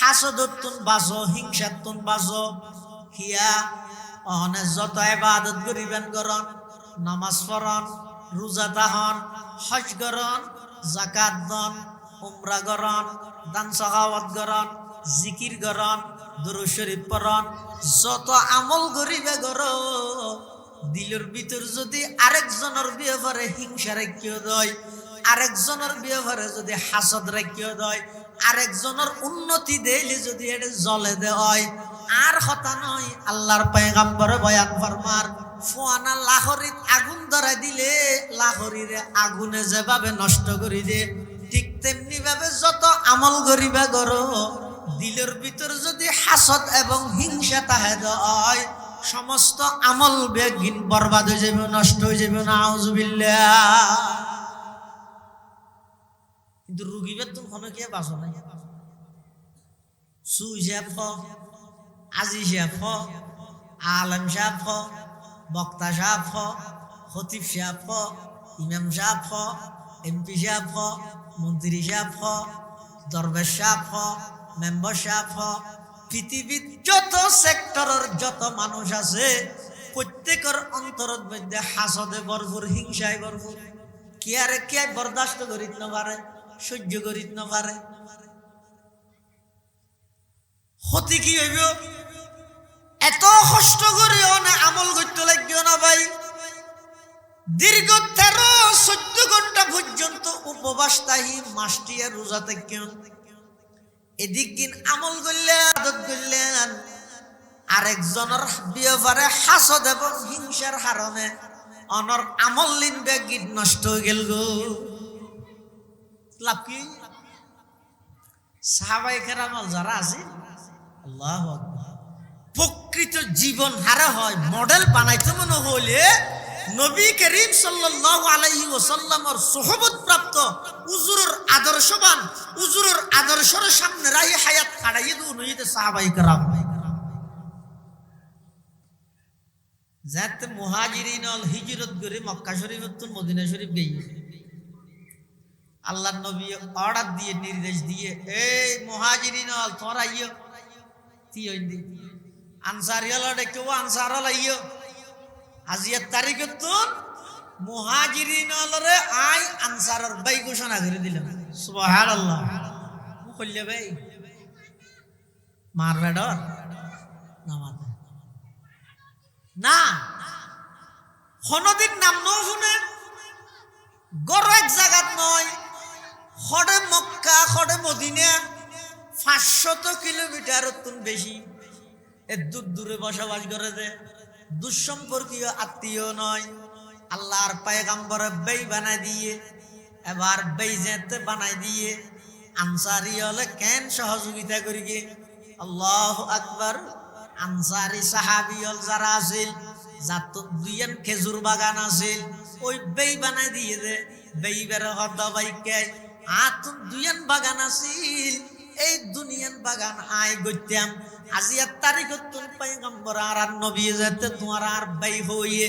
হাসদতুন বাঁচো, হিংসাতুন বাঁচো। হিয়া অহনে যত ইবাদত করিবেন করন, নামাজ পড়ন, রোজা তাহন, হজ করন, যাকাত দন, উমরা করন, দান সাখাওয়াত করন, জিকির করন, দুরূদ শরীফ পড়ন, যত আমল করিবে করো, দিলের ভিতর যদি আরেকজনের ব্যাপারে হিংসা রাখিও দেয়, আরেকজনের ব্যাপারে যদি হাসদ রাখিও দেয়, আরেকজনের উন্নতি দিলে যদি এটা জ্বলে দেয়, আর কথা নয়। আল্লাহর পয়গম্বরে বয়ান ফরমার, ফোয়ানা লাহরিত আগুন ধরাই দিলে লাহরিরে আগুনে যেভাবে নষ্ট করে দে, ঠিক তেমনি ভাবে যত আমল করিবা করো, দিলের ভিতর যদি হাসদ এবং হিংসা তাহে দেয়, সমস্ত আমল বেগিন বরবাদ হয়ে যাবে, নষ্ট হয়ে যাবে। নাউজুবিল্লাহ। কিন্তু রুগীবের তো কোনো কে বাঁচো নাই। সুইসাফ, আজি সাফ, আলম সাফ, বক্তা সাফ, খতিব সাফ, ইমাম সাফ, এমপি সাফ, মন্ত্রী সাফ, দরবেশ সাফ, মেম্বার সাফ, পৃথিবীর যত সেক্টরের যত মানুষ আছে, প্রত্যেকের অন্তরের মধ্যে হাসদে ভরপুর, হিংসায় ভরপুর। কে আরে কে বরদাস্ত করিত না পারে, সহ্য করিত না পারে। ক্ষতি কি হইব? এত কষ্ট করিও না, আমল করতে লাগিও না ভাই। দীর্ঘ 13-14 ঘন্টা পর্যন্ত উপবাস তাহি, মাসটিয়া রোজা থেকে এদিক দিন আমল করলেন, আদত করলেন, আরেকজনের ব্যাপারে হাসদ এবং হিংসার কারণে অনর আমল লিন ব্যাগিট নষ্ট হয়ে গেল গো। লাভ কি? সাহাবায়ে কেরাম যারা আছে, আল্লাহু আকবার, প্রকৃত জীবন হারা হয়, মডেল বানাইতে মনে হলে নবী করিম সাল্লাল্লাহু আলাইহি ওয়াসাল্লামের সুহবত প্রাপ্ত হুজুরের আদর্শবান, হুজুরের আদর্শের সামনে রাহি হায়াত কাটাইয়ে দু নইতে সাহাবায়ে কেরাম। যাতে মুহাজিরিন আল হিজরত করে মক্কা শরীফ তো মদিনা শরীফ গিয়ে আল্লাহর নবী অর্ডার দিয়ে, নির্দেশ দিয়ে, এই মুহাজিরিন আল তোরা আইও, তি হইন্দি আনসারি আল কেউ আনসার আল আইও। আজিয়ার তারিখ তো মুহাজিরিন আলরে আই আনসারের বাই ঘোষণা করে দিলাম। সুবহানাল্লাহ। কইলে ভাই মারবে ডর না, কোনদিন নাম ন শুনে গড় এক জায়গাত নয়, খড়ে মক্কা, খড়ে মদিনা 500 কিলোমিটার বেশি, এর দূর দূরে বসবাস করে দে, দুঃসম্পর্কীয় আত্মীয় নয়। আল্লাহর পয়গম্বরে বেই বানাই দিয়ে, এবার বেই যেতে বানাই দিয়ে আনসারি হলে কেন সহযোগিতা করি গে। আল্লাহু আকবার। আনসারি সাহাবী হল যারা আছিল, যার তো দুইয়ান খেজুর বাগান আছিল, ওই বেই বানাই দিয়ে দে, বেই বেড়ে হদ্দা বাইকে আতুন দুইয়ান বাগান আছিল, এই দুনিয়ান বাগান আয় গইতাম। আজিয়ার তারিখত তুন পয়গম্বর আর নবী যেতে তোমার আর বাই হইয়ে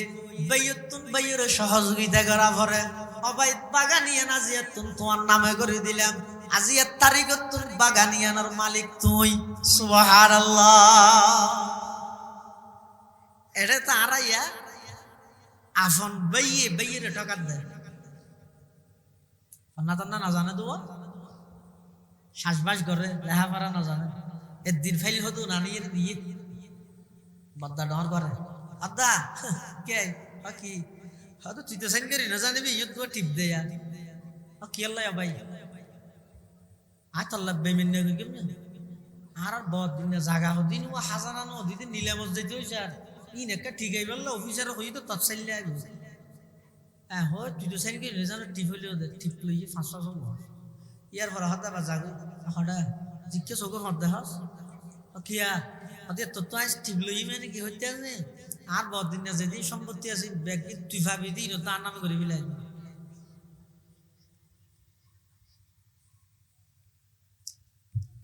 বাইয়তুন বাইয়ের সহযোগিতা করা পরে অবাইত বাগানিয়ান আজিয়ার তুন তোমার নামে করে দিলাম। আজিয়ার তারিখত তুন বাগানিয়ানের মালিক তুই। সুবহানাল্লাহ। এটা তো আরাইয়া আফন বাইয়ে বাইয়ের ঠকাত দেয় না জানে তো শ্বাসবাস করে লেহাপড়া না জানে, এর দিন ফাইল হতো না নিয়ে দিয়ে বদ্দা ডর করে। আদা কে কি হয়তো তুই তো সাইন করি না জানিবি, ইয়ে তো টিপ দেয় কি আল্লাহ ভাই আল্লাহ বেমিন কেমন আর বহুত দিন জাগা হদিন ও হাজানা নদীতে নিলামত যেতে হয়েছে। আর ইন একটা ঠিক আই বললো অফিসার হই তো তৎসাইলে আগে হ্যাঁ হয় তুই তো সাইন করি না জানো, টিপ হইলে টিপ লইয়ে 500 ইয়ার পর হতা বা জাগো হঠাৎ জিজ্ঞে চকুর হত দেখাস কিয়া হতে তোর তো আজ টিপ লই মানে কি হইতে আছে। আর বহুত দিন যেদিন সম্পত্তি আছে ব্যাগ তুই ভাবি দিই তার নামে করে ফেলাই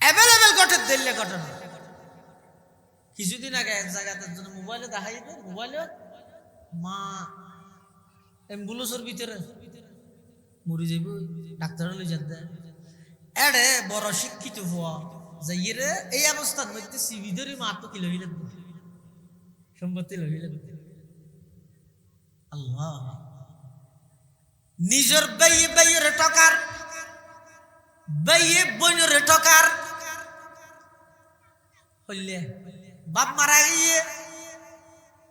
অ্যাভেলেবেল ঘটে দিল্লে ঘটনা। কিছুদিন আগে এক জায়গাতে জন্য মোবাইলে দেখাই দে, মোবাইলে মা অ্যাম্বুলেন্সের ভিতরে মরি যাইব, ডাক্তার লই যেতে এড়ে বড় শিক্ষিত হওয়া যাইরে এই অবস্থার মধ্যে সিবি ধরে মাত্র কি লইলেন সম্পত্তি লইলেন আল্লাহ নিজের বেয়ে বেয়ের টকার বেয়ে বইনের টকার হইলে বাপ মারা গিয়ে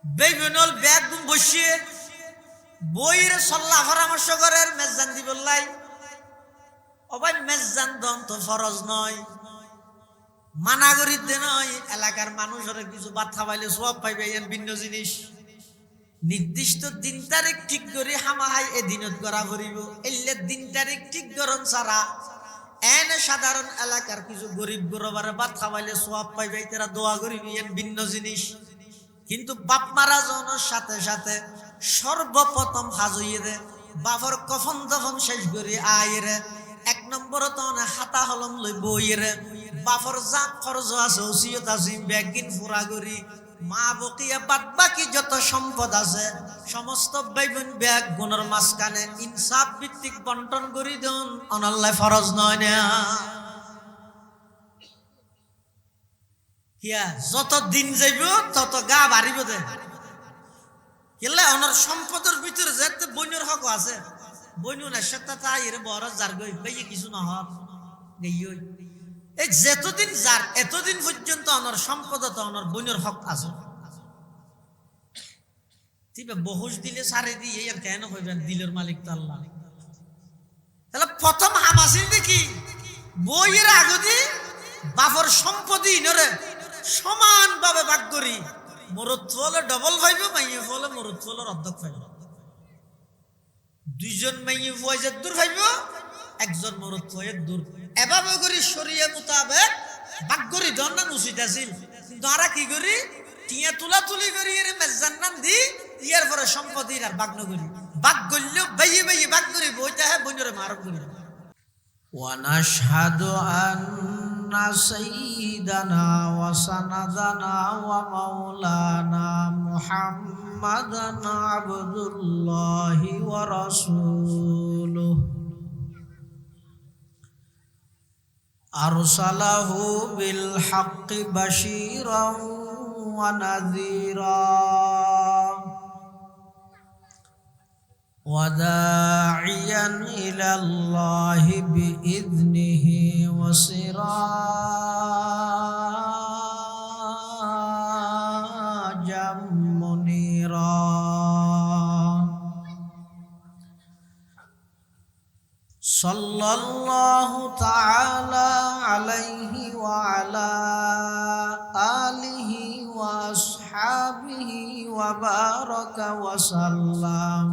বেগুনল ব্যাগ বসিয়ে বইয়ের সল্লাহ পরামর্শ করেন মেজান দিবল্লাই অবাই মেজান দন তো ফরজ নয় মানা করিতে নয় এলাকার মানুষের কিছু বার্তা পাইলে সব পাইবে ভিন্ন জিনিস নির্দিষ্ট দিন তারিখ ঠিক করে হামাহাই এ দিনত করা করিব এলে দিন তারিখ ঠিক করন ছাড়া এনে সাধারণ এলাকার কিছু গরিব গরবারে বার্তা পাইলে সব পাইবে তারা দোয়া করিবি এন ভিন্ন জিনিস কিন্তু বাপ মারা জনের সাথে সাথে সর্বপ্রথম হাজইয়ে দে বাপর কফন দফন শেষ করে আইরে এক নম্বর তো হাতা হলম লই বইরে বাপর যা খরচ আছে ওসিয়ত আছে ব্যাগিন ফুরা করি মা বকিয়া বাদ বাকি যত সম্পদ আছে সমস্ত বাইবন ব্যাগ গুণের মাঝখানে ইনসাফ ভিত্তিক বন্টন করি দেন অনাল্লাহ ফরজ নয় না কিয়া যত দিন যাইব তত গা বাড়িব দে কেলে ওনার সম্পদের ভিতরে যেতে বইনের হক আছে বইনু না সেটা তাই এর বড় যার গই বেয়ে কিছু না হক গইই এই যতদিন যার এতদিন পর্যন্ত ওনার সম্পদ তো ওনার বইনের হক আছে তিবে বহুস দিলে সারে দিয়ে আর কেন হইবেন দিলের মালিক তো আল্লাহ তাহলে প্রথম হামাসিল দেখি বইয়ের আগদি বাপর সম্পত্তি ইনরে সমানভাবে ভাগ করি মরদ ফলে ডবল পাইব মাইয়ে ফলে মরদ ফলের অর্ধেক পাইব দুইজন মাইয়ে ফুয়াইজের দূর পাইব একজন মরদ ফুয়াইয়ের দূর এভাবে করি শরীয়ত মোতাবেক ভাগ করি দন্ডান উচিত আছিল কিন্তু আরা কি করি টিয়া তুলা তুলি করি এর মেজান নাম দি ইয়ার পরে সম্পত্তি আর ভাগ নগরি ভাগ করলেও বাইয়ে বাইয়ে ভাগ করি বইটা হ্যাঁ বইনরে মারব করি ونشهد أن سيدنا وسندنا ومولانا محمدا عبد الله ورسوله أرسله بالحق بشيرا ونذيرا وداعيا إلى الله بإذنه وسراجا منيرا صلى الله تعالى عليه وعلى آله وأصحابه وبارك وسلم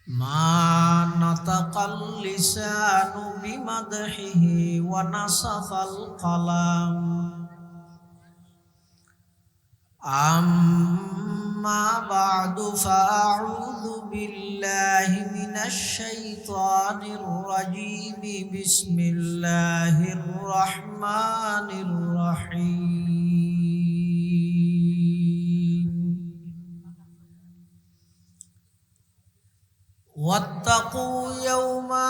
ما نطق اللسان بمدحه ونصف القلم أما بعد فأعوذ بالله من الشيطان الرجيم بسم الله الرحمن الرحيم واتقوا يوما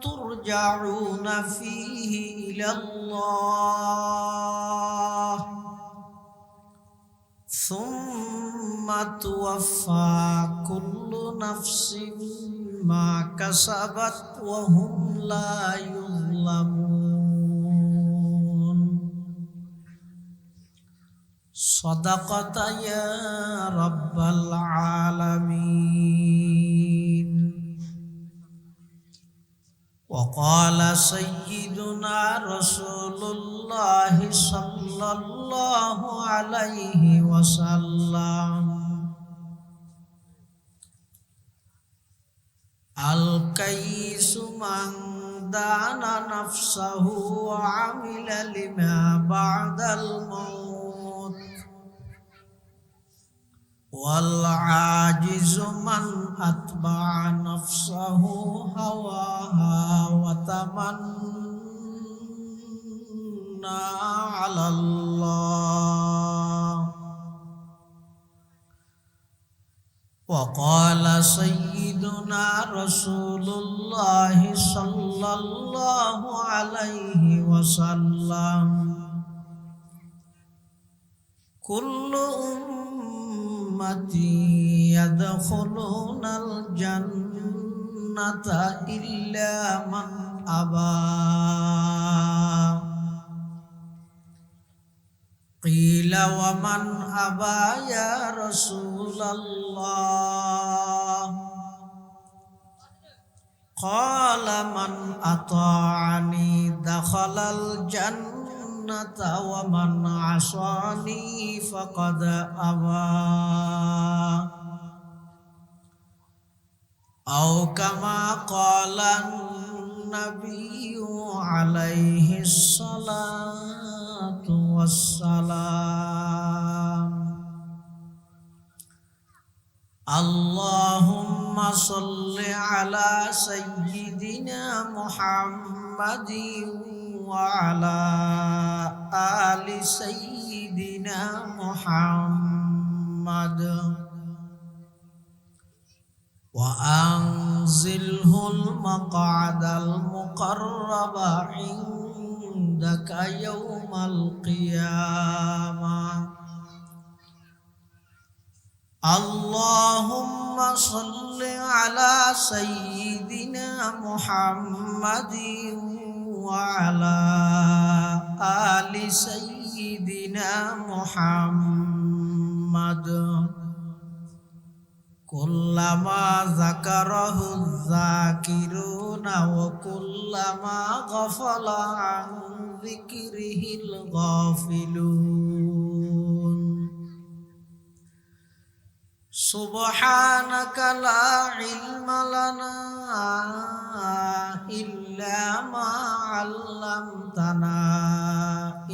ترجعون فيه إلى الله ثم توفى كل نفس ما كسبت وهم لا يظلمون صدقت يا رب العالمين وقال سيدنا رسول الله صلى الله عليه وسلم الكيس من دان نفسه وعمل لما بعد الموت والعاجز من أتبع نفسه هواها وتمنى على الله وقال سيدنا رسول الله সাল্লাল্লাহু আলাইহি ওয়াসাল্লাম কুল্লু উম্মতি ইয়াদখুলুনাল জান্নাতা ইল্লা মান আবা قيل ومن أبى يا رسول الله قال من أطاعني دخل الجنة ومن عصاني فقد أبى أو كما قال النبي عليه الصلاة والسلام اللهم صل على سيدنا محمد وعلى آل سيدنا محمد وأنزله المقعد المقرب عندك يوم القيامة اللهم صل على سيدنا محمد وعلى آل سيدنا محمد كلما ذكره الذاكرون وكلما غفل عن ذكره الغافلون سبحانك لا علم لنا إلا ما علمتنا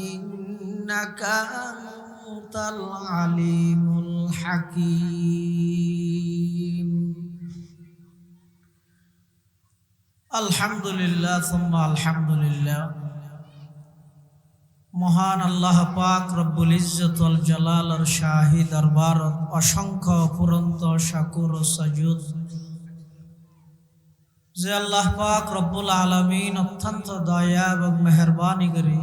إنك أنت العليم الحكيم الحمد لله ثم الحمد لله মহান আল্লাহ পাক রব্বুল ইজ্জত ওয়াল জালালের শাহী দরবারত অসংখ্য অফুরন্ত শাকুর ও সাজুদ যে আল্লাহ পাক রব্বুল আলামিন অত্যন্ত দয়া এবং মেহেরবানি করে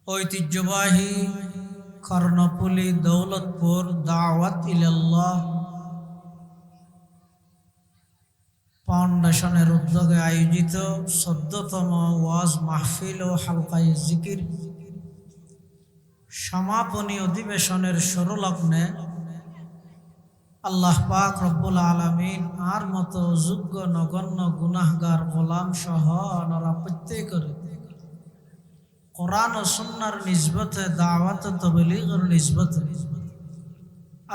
ঐতিহ্যবাহী কর্ণফুলী দৌলতপুর দাওয়াত ইলাল্লাহ ফাউন্ডেশনের উদ্যোগে আয়োজিত ১৪তম ওয়াজ মাহফিল ও হালকায়ে জিকির সমাপনী অধিবেশনের শুরুলগ্নে আল্লাহ পাক রব্বুল আলামিন আর মতো যোগ্য নগণ্য গুনাহগার গোলাম সহ ওনারা প্রত্যেকের কোরআন ও সুন্নাহর নিসবতে দাওয়াত ও তাবলীগের নিসবতে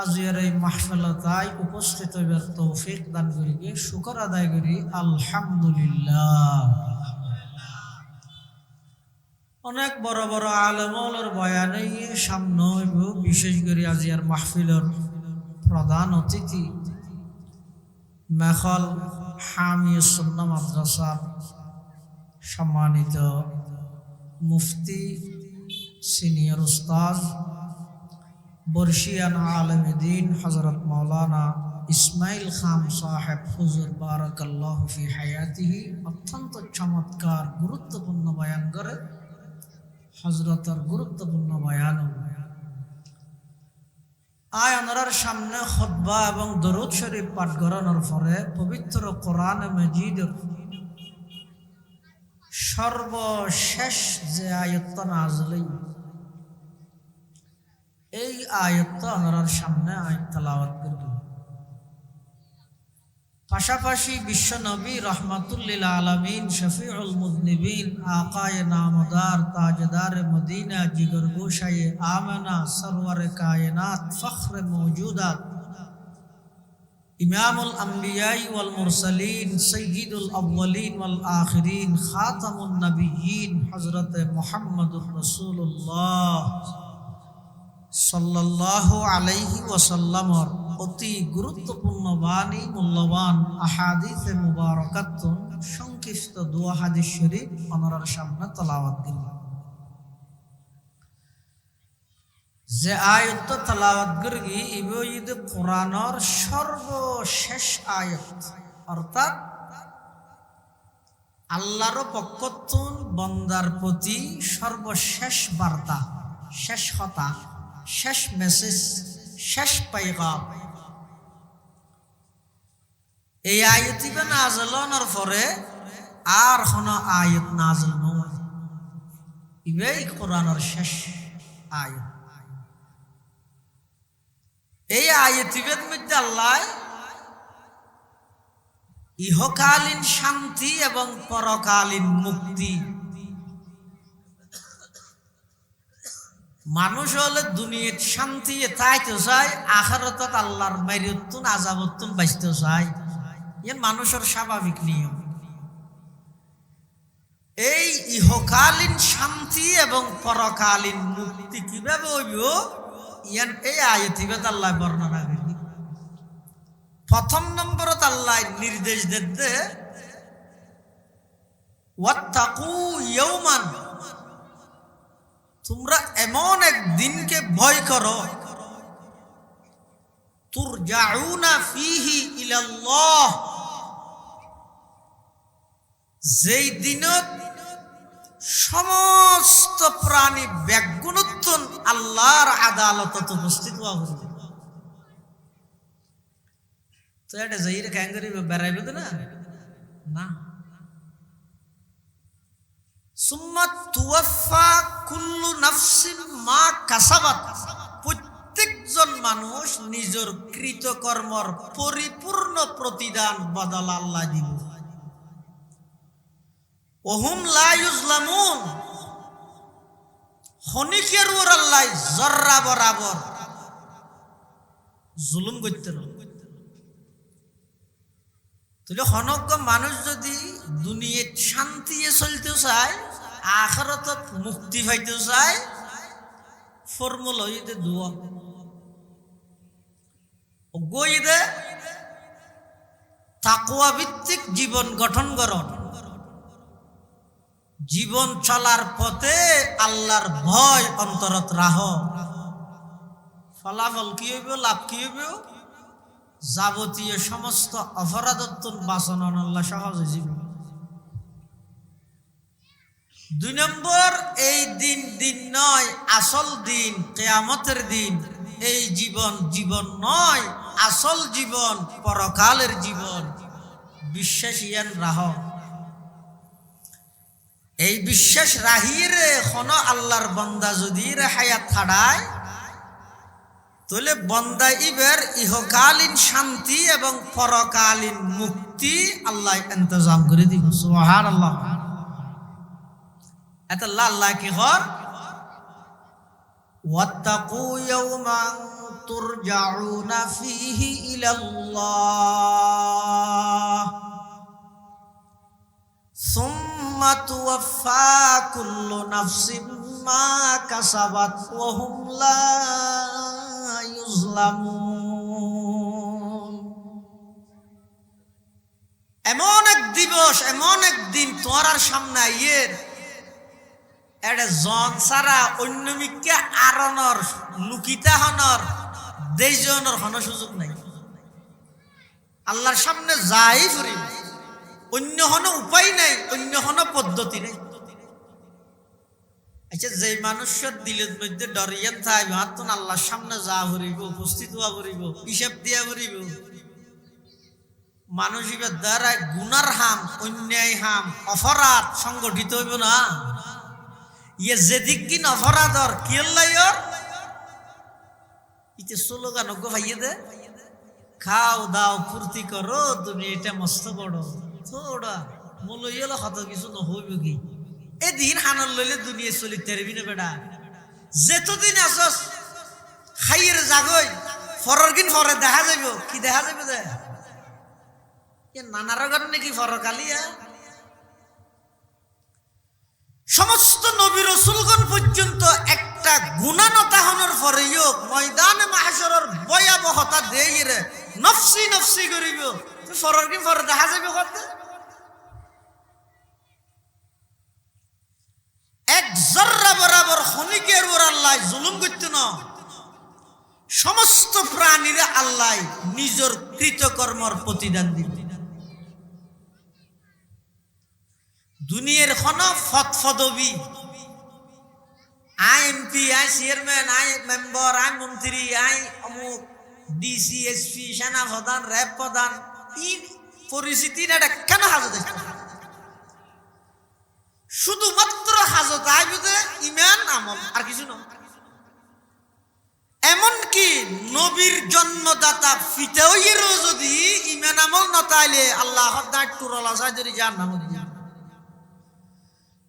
আজিয়ার এই মাহফিলতায় উপস্থিত হইবার তৌফিক দান করি, শুকর আদায় করি আলহামদুলিল্লাহ। অনেক বড় বড় আলেমর বয়ানে সামনে হইব, বিশেষ করে আজিয়ার মাহফিলের প্রধান অতিথি মেখল হামিউস সুন্নাহ মাদ্রাসার সম্মানিত মুফতি সিনিয়র উস্তাদ বর্ষিয়ান আলেম দ্বীন হযরত মাওলানা ইসমাইল খান সাহেব হুজুর বারাকাল্লাহু ফি হায়াতিহি অত্যন্ত চমৎকার গুরুত্বপূর্ণ বয়ান করে। হযরতের গুরুত্বপূর্ণ বয়ান আয় ওনার সামনে খুতবা এবং দরুদ শরীফ পাঠ করানোর পরে পবিত্র কোরআন মাজিদের সর্বশেষ যে আয়াতটা নাযিল এই আয়াতটা ওনার সামনে আয়াত তেলাওয়াত করব। পাশাপাশি বিশ্ব নবী রহমাতুল্লিল আলামিন শফিউল মুযনিবিন আকায়ে নামদার তাজদার মদিনা জিগর গোশায়ে আমেনা সরওয়ারে কায়নাত ফখরে মওজুদাত ইমামুল আম্বিয়াই ওয়াল মুরসালিন সাইয়্যিদুল আউওয়ালিন ওয়াল আখিরিন খাতামুন নবিয়্যিন হযরতে মুহাম্মদুর রাসূলুল্লাহ সাল্লাল্লাহু আলাইহি ওয়াসাল্লামর অতি গুরুত্বপূর্ণ বাণী মূল্যবান আহাদিসে মুবারাকাত সংক্ষিপ্ত দোয়া হাদিস শরীফ ওনার সামনে তেলাওয়াত করব। যে আয়াত তেলাওয়াত করগি ইবো ঈদ কোরআনের সর্বশেষ আয়াত, অর্থাৎ আল্লাহর পক্ষতুন বন্দার প্রতি সর্বশেষ বার্তা, শেষ কথা, শেষ মেসেজ, শেষ পাইগাম। এই আয়াতিবে নাযিল হওয়ার পরে আর কোনো আয়াত নাযিল নয়, ইবেই কোরআনের শেষ আয়াত। এই আয়াতিবের মধ্যে আল্লাহ ইহকালীন শান্তি এবং পরকালীন মুক্তি, মানুষ হলে দুনিয়ার শান্তি তাইতে চায়, আখিরাতত আল্লাহর মাইরতুন আযাবতুন বাঁচতে চায়। ইয়ে মানুষের স্বাভাবিক নিয়ম। এই ইহকালীন শান্তি এবং পরকালীন মুক্তি কিভাবে হইব, ইয়ান এই আয়াতিবে আল্লাহ বর্ণনা করি। প্রথম নম্বরত আল্লাহ নির্দেশ দিতে, ওয়াত্তাকু ইয়াওমান, তোমরা এমন এক দিনকে ভয় করো, তুরজাউনা ফিহি ইলাল্লাহ, যেই দিনত সমস্ত প্রাণী ব্যাগুণোত্তন আল্লাহর আদালতত উপস্থিত হওয়া হবে। তো এটা যাইরে ক্যাঙ্গারি বেড়াইবে তো না। সুম্মা তুওয়াফা কুল্লু নাফসিন মা কাসাবাত, প্রত্যেকজন মানুষ নিজের কৃতকর্মর পরিপূর্ণ প্রতিদান বদল আল্লাহ দিব। ওহুম লা ইউজলামুন, খনিকের উপর আল্লাহ জর্রা বরাবর জুলুম করতে না। তাহলে হনজ্ঞ মানুষ যদি দুনিয়ার শান্তি চলতে চায়, আখিরাতত মুক্তি পাইতে চায়, ফর্মুলা হইতে দোয়া গইদে তাকওয়া ভিত্তিক জীবন গঠন করুন। জীবন চলার পথে আল্লাহর ভয় অন্তরত রাহ। ফলাফল কি হইব, লাভ কি হইব, যাবতীয় সমস্ত অপরাধত্বন বাঁচানোর আল্লাহ সহজ হইব। 2 নম্বর, এই দিন দিন নয়, আসল দিন কিয়ামতের দিন। এই জীবন জীবন নয়, আসল জীবন পরকালের জীবন। বিশ্বাস ইয়ান রাহ। এই বিশ্বাস রাহিরে কোন আল্লাহর বান্দা যদি রে হায়াত ছাড়ায়, তাহলে বান্দা ইবের ইহকালীন শান্তি এবং পরকালীন মুক্তি আল্লাহ ইন্তজাম করে দিব। সুবহানাল্লাহ। এত আল্লাহ কি হর, ওয়াত্তাকু ইয়াওমান তুরজাউনা ফিহি ইলাল্লাহ সুম্মা তুওয়াফা কুল্লু নাফসিন মা কাসাবাত ওয়া হুম লা ইউজলামুন। এমন এক দিবস, এমন এক দিন তোমার সামনে আইয়ের, এটা জন ছাড়া অন্য মিকে আরণর লুকিতা হনর দেশজনের কোনো সুযোগ নাই। আল্লাহর সামনে যাই ফুরিব, অন্য কোনো উপায় নাই, অন্য কোনো পদ্ধতি নেই। আচ্ছা, যে মানুষের দিলের মধ্যে ডরিয়ান থাকবে, মাত্র আল্লাহর সামনে যা ফুরিব, উপস্থিত হওয়া ফুরিব, হিসাব দিয়া ফুরিব, মানুষের দ্বারা গুনার হাম, অন্যায় হাম, অপরাধ সংগঠিত হইব না। ইয়ে যেদিক কিন অপরাধর কি আল্লাহর ইতে স্লোগান গো ভাইয়ে দে, খাও দাও ফুর্তি করো, তুমি এটা মস্ত বড় থোড়া মূল ইয়েলো কত কিছু নহইব কি। এদিন হানল লইলে দুনিয়া চলি তেরবি না বেড়া। যেতদিন আসস খাইয়ের জাগই ফরর কিন ফরে দেখা যাইব, কি দেখা যাইব দে নানার কারণে কি ফর কালিয়া। সমস্ত নবী রাসূলগণ পর্যন্ত একটা গুনাহনতা হওয়ার পরেও ময়দানে মাহশরের ভয়াবহতা দেইরে নফসি নফসি করিব, ফরর কি ফর দেখা যাবে কত। এক জর্রা বরাবর খনিকের উপর আল্লাহ জুলুম করতে না। সমস্ত প্রাণীরা আল্লাহ নিজের কৃতকর্মর প্রতিদান দিবে। দুনিয়ার খন ফদফদবি আই এমপি, আই চেয়ারম্যান, আই মেম্বার, আই মন্ত্রী, আই অমুক ডিসি, এসপি, সেনা প্রধান, র্যাব প্রধান, ই পরিস্থিতি এটা কেন হাজত শুধুমাত্র হাজত আইবে ইমান আমল আর কিছু না। এমনকি নবীর জন্মদাতা ফিতেও যদি ইমান আমল নতাইলে আল্লাহ দায়িত্বরলা সাইদের যার নাম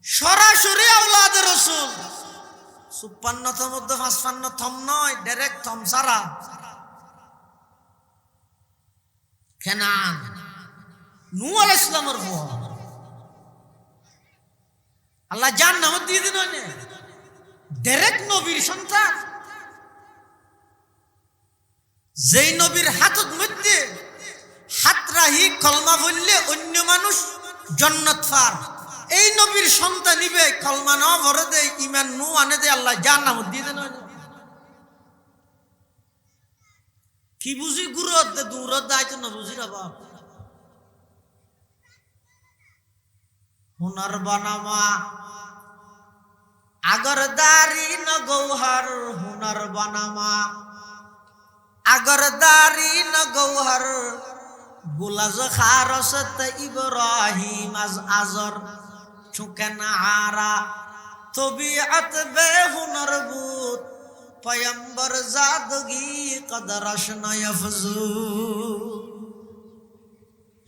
সরাসরি আওলাদের রাসূল ৫৪ মধ্যে ৫৫ থম নয়, ডাইরেক্ট থম সারা কেনান নূহ আলাইহিস সালামের পর আল্লাহ যার নাম দিয়ে দিন ডাইরেক্ট নবীর সন্তান, যেই নবীর হাতত মধ্যে হাত রাহি কলমা বললে অন্য মানুষ জান্নাত পার, এই নবীর সন্তান নিবে কলমা না ভরে দেয় ইমান নু আনে দেয় আল্লাহ যার নাম দিয়ে দেন। কি বুঝি গুরুত দে দূরত দায়িত্ব না বুঝি রে বাপ। হুনার বানামা আগর দারি ন গৌহর, হুনার বানামা আগর দারি ন গৌহর, গুলাজ খারসত ইব্রাহিম আজ আজর, চুকেন আরা তবিআত বে হুনার বুত, পয়ম্বর জাদগি কদরশ নয়ফজু।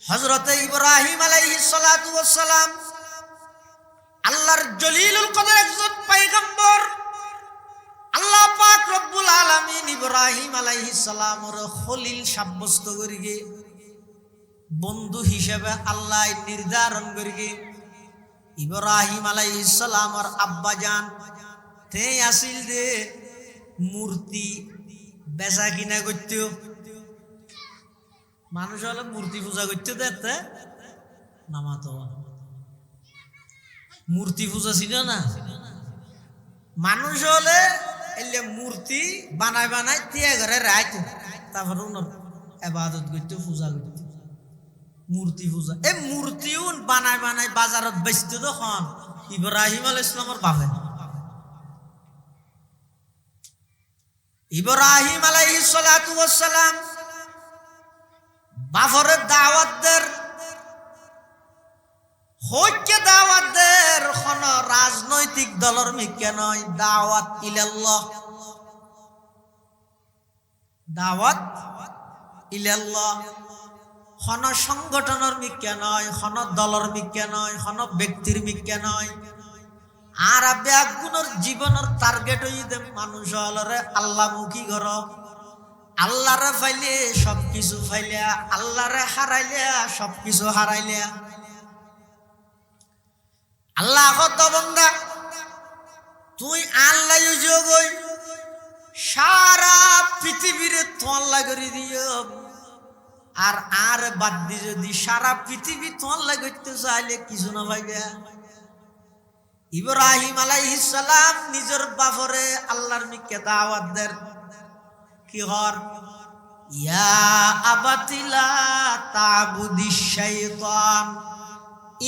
হযরত ইব্রাহিম আলাইহিস সালাতু ওয়াস সালাম আল্লাহর জলিলুল কদর একজন পয়গম্বর। আল্লাহ পাক রব্বুল আলামিন ইব্রাহিম আলাইহিস সালামের খলিল সাব্যস্ত করিগে, বন্ধু হিসেবে আল্লাহ নির্ধারণ করিগে। ইব্রাহিম আলাইহিস সালামের আব্বা জান তে আসিল দে মূর্তি বেচা কিনা করত, মানুষ হলে মূর্তি পূজা করতে দেখতে নামাতো মূর্তি পূজা ছিল না। মানুষ হলে এলে মূর্তি বানাই বানাই দিয়ে ঘরে রাইত, তারপর এবাদত করতে পূজা করতে মূর্তি পূজা। এই মূর্তিও বানাই বানাই বাজারত বেচত তখন ইব্রাহিম আলাইহিস সালামের বাপে। ইব্রাহিম আলাইহিস সালাতু ওয়াস সালাম বাফরের দাওয়াত দের হজ্জে দাওয়াত দের কোন রাজনৈতিক দলের মিকে নয়, দাওয়াত ইলাল্লাহ, দাওয়াত ইলাল্লাহ। কোন সংগঠনের মিকে নয়, কোন দলের মিকে নয়, কোন ব্যক্তির মিকে নয়। আর ব্যাগুনের জীবনের টার্গেট হইতে মানুষ হলরে আল্লাহমুখী ঘর, আল্লাহরে ফাইলে সবকিছু ফাইলিয়া, আল্লাহরে হারাইলিয়া সবকিছু হারাইলিয়া। আল্লাহ কত বন্দা তুই আল্লাহ যোগই সারা পৃথিবীর তোয়াল্লা করে দিও, আর আর বাদ দি যদি সারা পৃথিবী তোয়াল্লা করতে চাইলে কিছু না পাইবে। ইব্রাহিম আলাইহিস সালাম নিজের বাপরে আল্লাহর মিকে দাওয়াত দেন কি হর, ইয়া আবাতি লা তা'বুদিশ শাইতান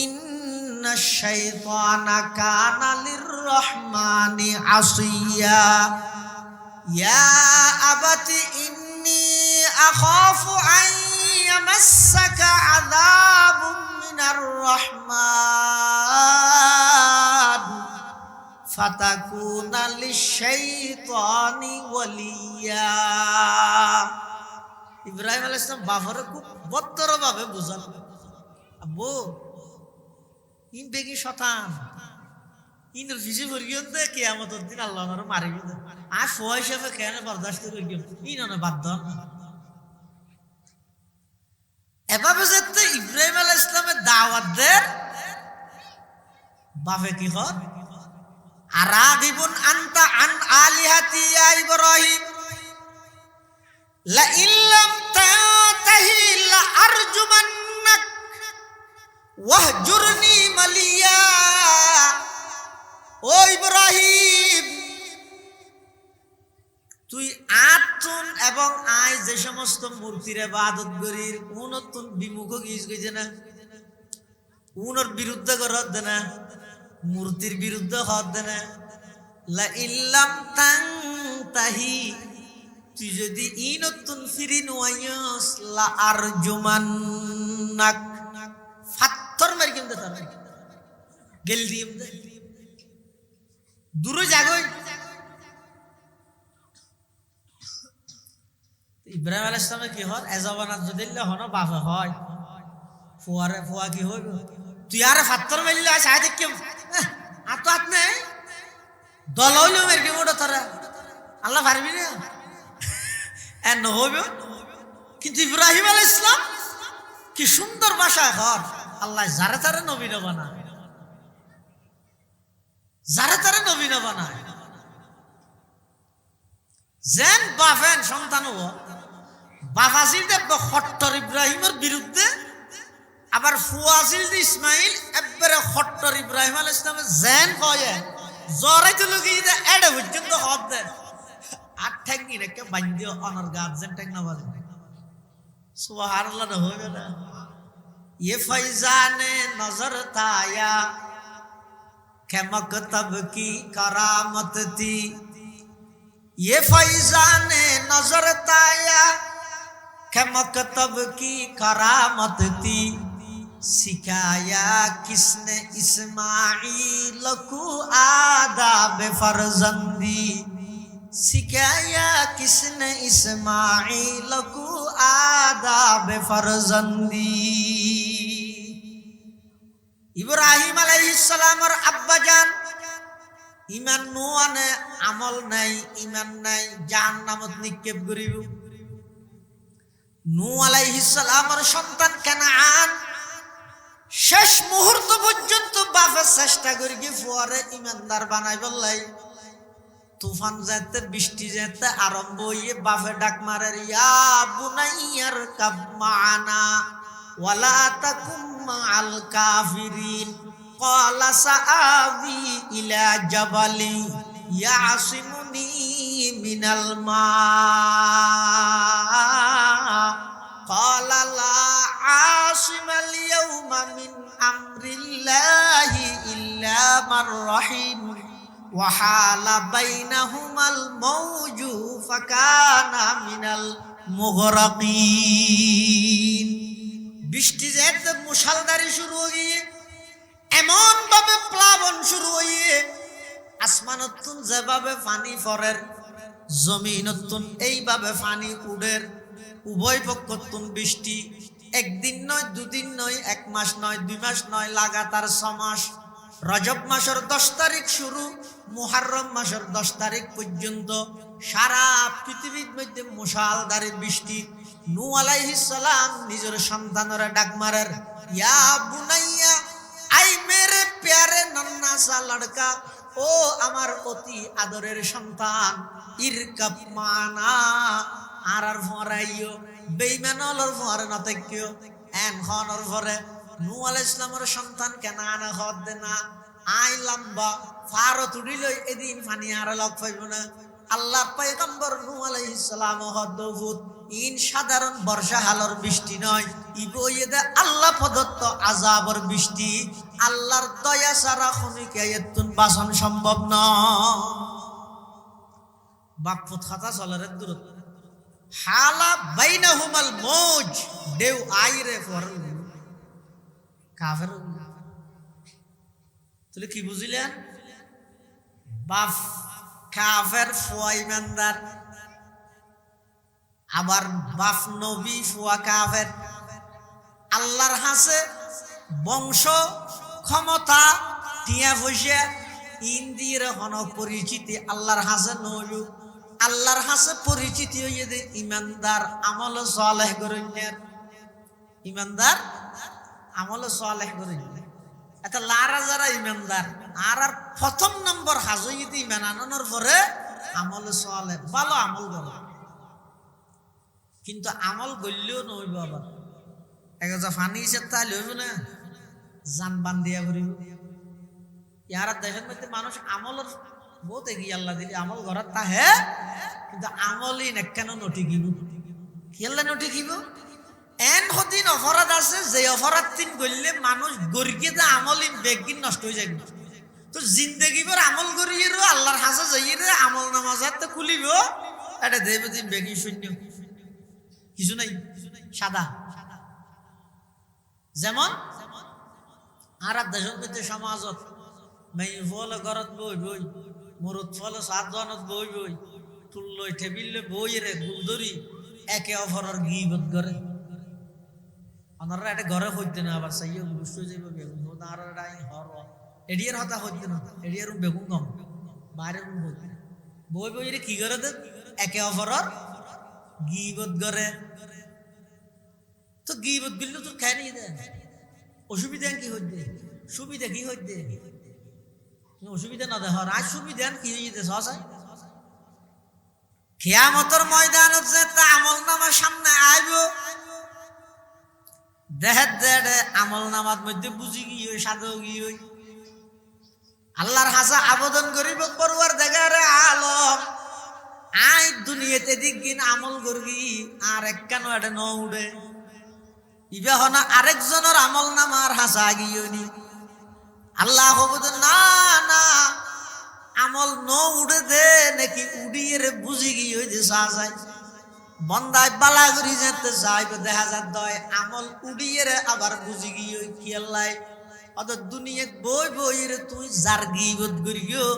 ইন্নাশ শাইতানা কানা লির-রহমানি আসিয়া, ইয়া আবাতি ইন্নী আখাফু আন ইয়ামাসসাকা আযাবুম মিনার রহমান ফাতাকুনা লিশ-শাইতানি ওয়ালিয়া। ইব্রাহিম আলাইহিস সালাম বাপরে খুব ভদ্রভাবে বুঝান, আব্বু ইন বেগি শতান ইনের ফিসে ভরিও দে কিয়ামতের দিন আল্লাহ আমারে মারিব দে, আর ফয় হিসেবে কেন বরদাস্ত করিও ইন না বাদ দাও। এভাবে যেতে ইব্রাহিম আলাইহিস সালামের দাওয়াত দেন বাপে কি হয়, আরাগিবুন আনতা আন আলিহাতি ইয়া ইব্রাহিম লা ইল্লাম তাতাহি লা আরজুমান্নাক ওয়াহজুরনি মালিয়া। ও ইব্রাহিম, তুই আতুন এবং আই যে সমস্ত মূর্তির ইবাদত করির উনতুন বিমুখ গিজ গইছে না, উনর বিরুদ্ধে করত দে না, মূর্তির বিরুদ্ধে হত দে না। লা ইল্লাম তাহি, তুই যদি ই নতুন ফিরি নোয়াইস লা আরজুমান্নাক, ফাত্তর মারি কেমতে তার গেল দিম দে দূরে জাগই। ইব্রাহিম আলাইহিস সালামে কি হর এজাবানাত যদি হন বাফে হয় ফুয়ারে ফুয়া কি হইব, তুই আরে ফাত্তর মারিলে আয় দেখ কেম আত আত নেই দল হইলেও মেরে কি মোটা তারা আল্লাহ পারবি না এন হইব। কিন্তু ইব্রাহিম আলাইহিস সালাম কি সুন্দর ভাষায় হর, আল্লাহ যারে তারে নবী না বানায়, যারে তারে নবী না বানায়। যেন বাফেন সন্তান বাফাসিল হট্টর ইব্রাহিমের বিরুদ্ধে, আবার ফুয়াসিল ইসমাইল একবারে হট্টর ইব্রাহিম আলাইহিস সালামের জেন কয়ে জরাইতে লগি এডে পর্যন্ত হদ দে আর ঠেঙ্গি রেখে বান্ধিও অনর গাছ যেন ঠেং না বাজে। সুবহানাল্লাহ না হইবে না। ये फैजाने नजर ताया के मकतब की करामत थी, ये फैजाने नजर ताया के मकतब की करामत थी, सिखाया किसने इस्माइल को आदाब फर्जंदी, सिखाया किसने इस्माइल को आदाब फर्जंदी। ইব্রাহিম আলাইহিস সালামের আব্বাজান ইমান নোয়ানে আমল নাই, ইমান নাই, জাহান্নামত নিক্ষেপ করিব। নূহ আলাইহিস সালামের সন্তান কানান শেষ মুহূর্ত পর্যন্ত বাপে চেষ্টা করি কি ফুয়ারে ইমানদার বানাই বললাই। তুফান যেতে বৃষ্টি যেতে আরম্ভ হইয়ে বাপে ডাক মারে, ইয়া বুনাইয়ার কাব মানা ওয়ালা তাকুম মাআল কাফিরিন, ক্বালা সাআবি ইলা জাবালি ইয়াসিমুনি মিনাল মা, ক্বালা লা আসিমাল ইয়াউমা মিন আমরিল্লাহি ইল্লা মান রাহিম, ওয়া হালা বাইনাহুমাল মাওজু ফাকানা মিনাল মুগরাকিন। বৃষ্টি যেতে মুষলধারে শুরু হয়ে এমন ভাবে প্লাবন শুরু হয়ে আসমানতুন যেভাবে পানি পড়ের, জমিনতুন এইভাবে পানি উড়ের, উভয় পক্ষতুন বৃষ্টি একদিন নয়, দুদিন নয়, এক মাস নয়, 2 মাস নয়, লাগাতার 6 মাস। রজব মাসের 10 তারিখ শুরু, মুহররম মাসের 10 তারিখ পর্যন্ত সারা পৃথিবীর মধ্যে মুষলধারে বৃষ্টি। নূহ আলাইহিস সালাম নিজের সন্তানের ডাক মারের, ইয়া বুনাইয়া, আই মেরে প্যারে নন্না সা লড়কা, ও আমার অতি আদরের সন্তান, ইরকাব মানা, আর ভরাইও বেঈমানর ভরে না তাকিও এন হনর ভরে। নূহ আলাইহিস সালামের সন্তান কেন আনা হদ দে না, আই লম্বা ফারো তুড়িল এদিন পানি আর লক পাইব না। আল্লাহর পয়গম্বর নূহ আলাইহিস সালাম হদভূত ইন সাধারণ বর্ষা হালর বৃষ্টি নয়, ইবইদে আল্লাহ প্রদত্ত আযাবর বৃষ্টি। আল্লাহর দয়া ছাড়া খনিকে এতুন বাসন সম্ভব নয়। বাকফুত খাতা চলারে দূরত হালা বাইনাহুমাল মৌজ, ঢেউ আইরে ফরল কাফের। তাহলে কি বুঝিলেন? বাপ কাফের, ফুয়া ইমানদার, আবার বাপ নবী, ফুয়া কাফের। আল্লাহর হাসে বংশ ক্ষমতা টিয়া পয়সা ইন্দির হন পরিচিতি, আল্লাহর হাসে নবী, আল্লাহর হাসে পরিচিতি হইয়ে দে ইমানদার আমল সালেহ করেন, ইমানদার আমল সালেহ করেন। এটা লারা যারা ইমানদার আর প্রথম নম্বর হাজইতে ইমান আনানোর পরে আমল সালেহ, ভালো আমল করে। কিন্তু আমল গড়লেও নইব, আবার একটা ফানি হিসেবে তাহলে হইব না, জান বান দিয়া ঘুরিব। ইয়ার দেশের মধ্যে মানুষ আমলের বহুত এগিয়ে, আল্লাহ দিলি আমল ঘরত তাহে, কিন্তু আমলই না কেন নটিকিব, কি আল্লাহ নটিকিব? এন হদিন অপরাধ আছে যে অপরাধ তিন করলে মানুষ গরিকে দা আমল বেগিন নষ্ট হয়ে যাবে। তো জিন্দগি ভর আমল করিয়ে আল্লাহর হাসা যাইয়ে আমল নামাজ খুলিব এটা দেব দিন বেগি শূন্য কিছু নাই সাদা। যেমন আর দেশের মধ্যে সমাজত মেই ফল ঘরত বই বই মরুত ফল সাতজনত বই বই তুল্লই টেবিল বই রে গুলদরি একে অপরের গিবত করে। ওনারা এটা ঘরে হইতে না আবার সাইয়ে গুষ্ট যাইব বেগুন আর হর এডিয়ার হতা হইতে না এডিয়ার বেগুন কম বাইরে হইতে বই বই রে কি করে দে একে অপরের গিবত করে। তো গিবত গিললে তোর খাই নিয়ে দেন অসুবিধা কি হইতে সুবিধা কি হইতে অসুবিধা না দেখ আজ সুবিধা কি হইতে সহসায় কিয়ামতের ময়দানত যে তা আমল নামার সামনে আইব দেহের দেড়ে আমল নামার মধ্যে বুঝি গিয়ে সাধু গিয়ে আল্লাহর হাসা আবেদন করিব পড়ুয়ার দেখারে আলম আই দুনিয়াতে দিকগিন আমল করবি আর এক কেন এটা ন উড়ে ইবা হনা আরেকজনের আমল নামার হাসা গিয়ে নি আল্লাহ হবুদ না না আমল ন উড়ে দে নাকি উড়িয়ে রে বুঝি গিয়ে যে সাজায় বন্দায় বালা করি যেতে চাইবে দেখা যাত দয় আমল উড়িয়ে রে আবার বুঝি গিয়ে খেয়াল্লাই অত দুনিয়াত বই বই রে তুই যার গিবত করি গিয়ে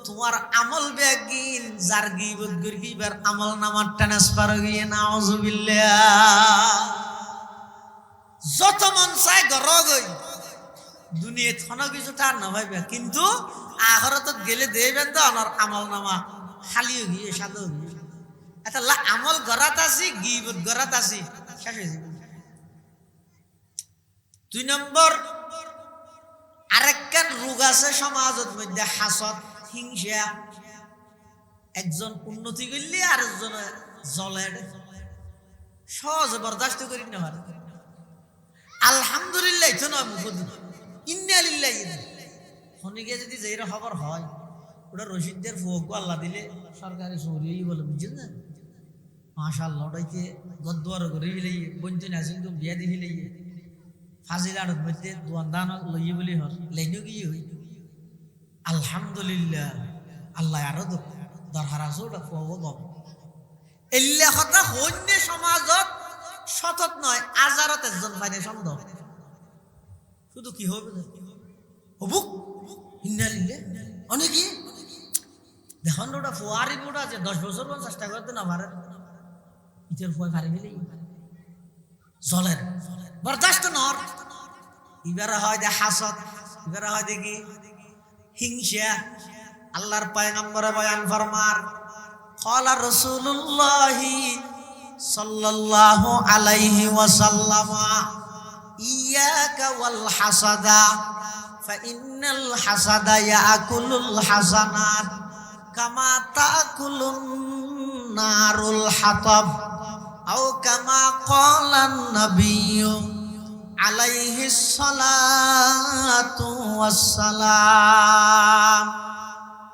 তোমার আমল বেগিন যার গিবত করি এবার আমল নামার ট্রান্সফার গিয়ে নাউজুবিল্লাহ যত মন চাই গর গই দুনিয়াত কোনো কিছু তার না ভাইবে কিন্তু আখরাত গেলে দেবেন তো আমার আমল নামা খালিও গিয়ে সাদও গিয়ে এটা আমল গরাত আছি গিবত গরাত আছি শেষ হয়ে যাবে। 2 নম্বর আরেকখান রোগ আছে সমাজের মধ্যে হাসদ হিংসা। একজন উন্নতি করলে আরেকজন জলের সহজে বরদাস্ত করি না পারে। আলহামদুলিল্লাহ তো নয় মুখদি ইন্নালিল্লাহ খনিকে যদি যেইরা খবর হয় ওটা রশিদদের ফোক আল্লাহ দিলে সরকারি সৌরি বলে বুঝছেন না মাশাআল্লাহ ওটাইতে গদ্দুয়ার করে ফেলে বন্ধু নাছিল তো বিয়া দি ফেলে ফাজিল আড়ত মধ্যে দোয়ান দান লইয়ে বলি হর লেনু কি হই আলহামদুলিল্লাহ আল্লাহ আরো দরকার আছে ওটা ফোক গম এল্লা কথা হন্য সমাজত সতত নয় আজারত একজন পাইনে সন্দেহ শুধু কি হবে হবুক ইন্নালিল্লাহ অনেকে দেখুন ওটা ফুয়ারি বোর্ড আছে 10 বছর চেষ্টা করতে না পারে ইটের ফুয়াই ফারি ফেলে জলের বরদাস্ত নর এবারে হয় দে হাসদ এবারে হয় দেখি হিংসা। আল্লাহর পয়গম্বর বয়ান ফরমার ক্বালা রাসূলুল্লাহি সাল্লাল্লাহু আলাইহি ওয়াসাল্লাম ইয়াকা ওয়াল হাসাদা ফাইন্নাল হাসাদা ইয়াকুলুল হাসানাত কামা তাকুলুন নারুল হাতাব আও কামা ক্বালান নাবিয়্যু আলাইহিস সালাতু ওয়াস সালাম।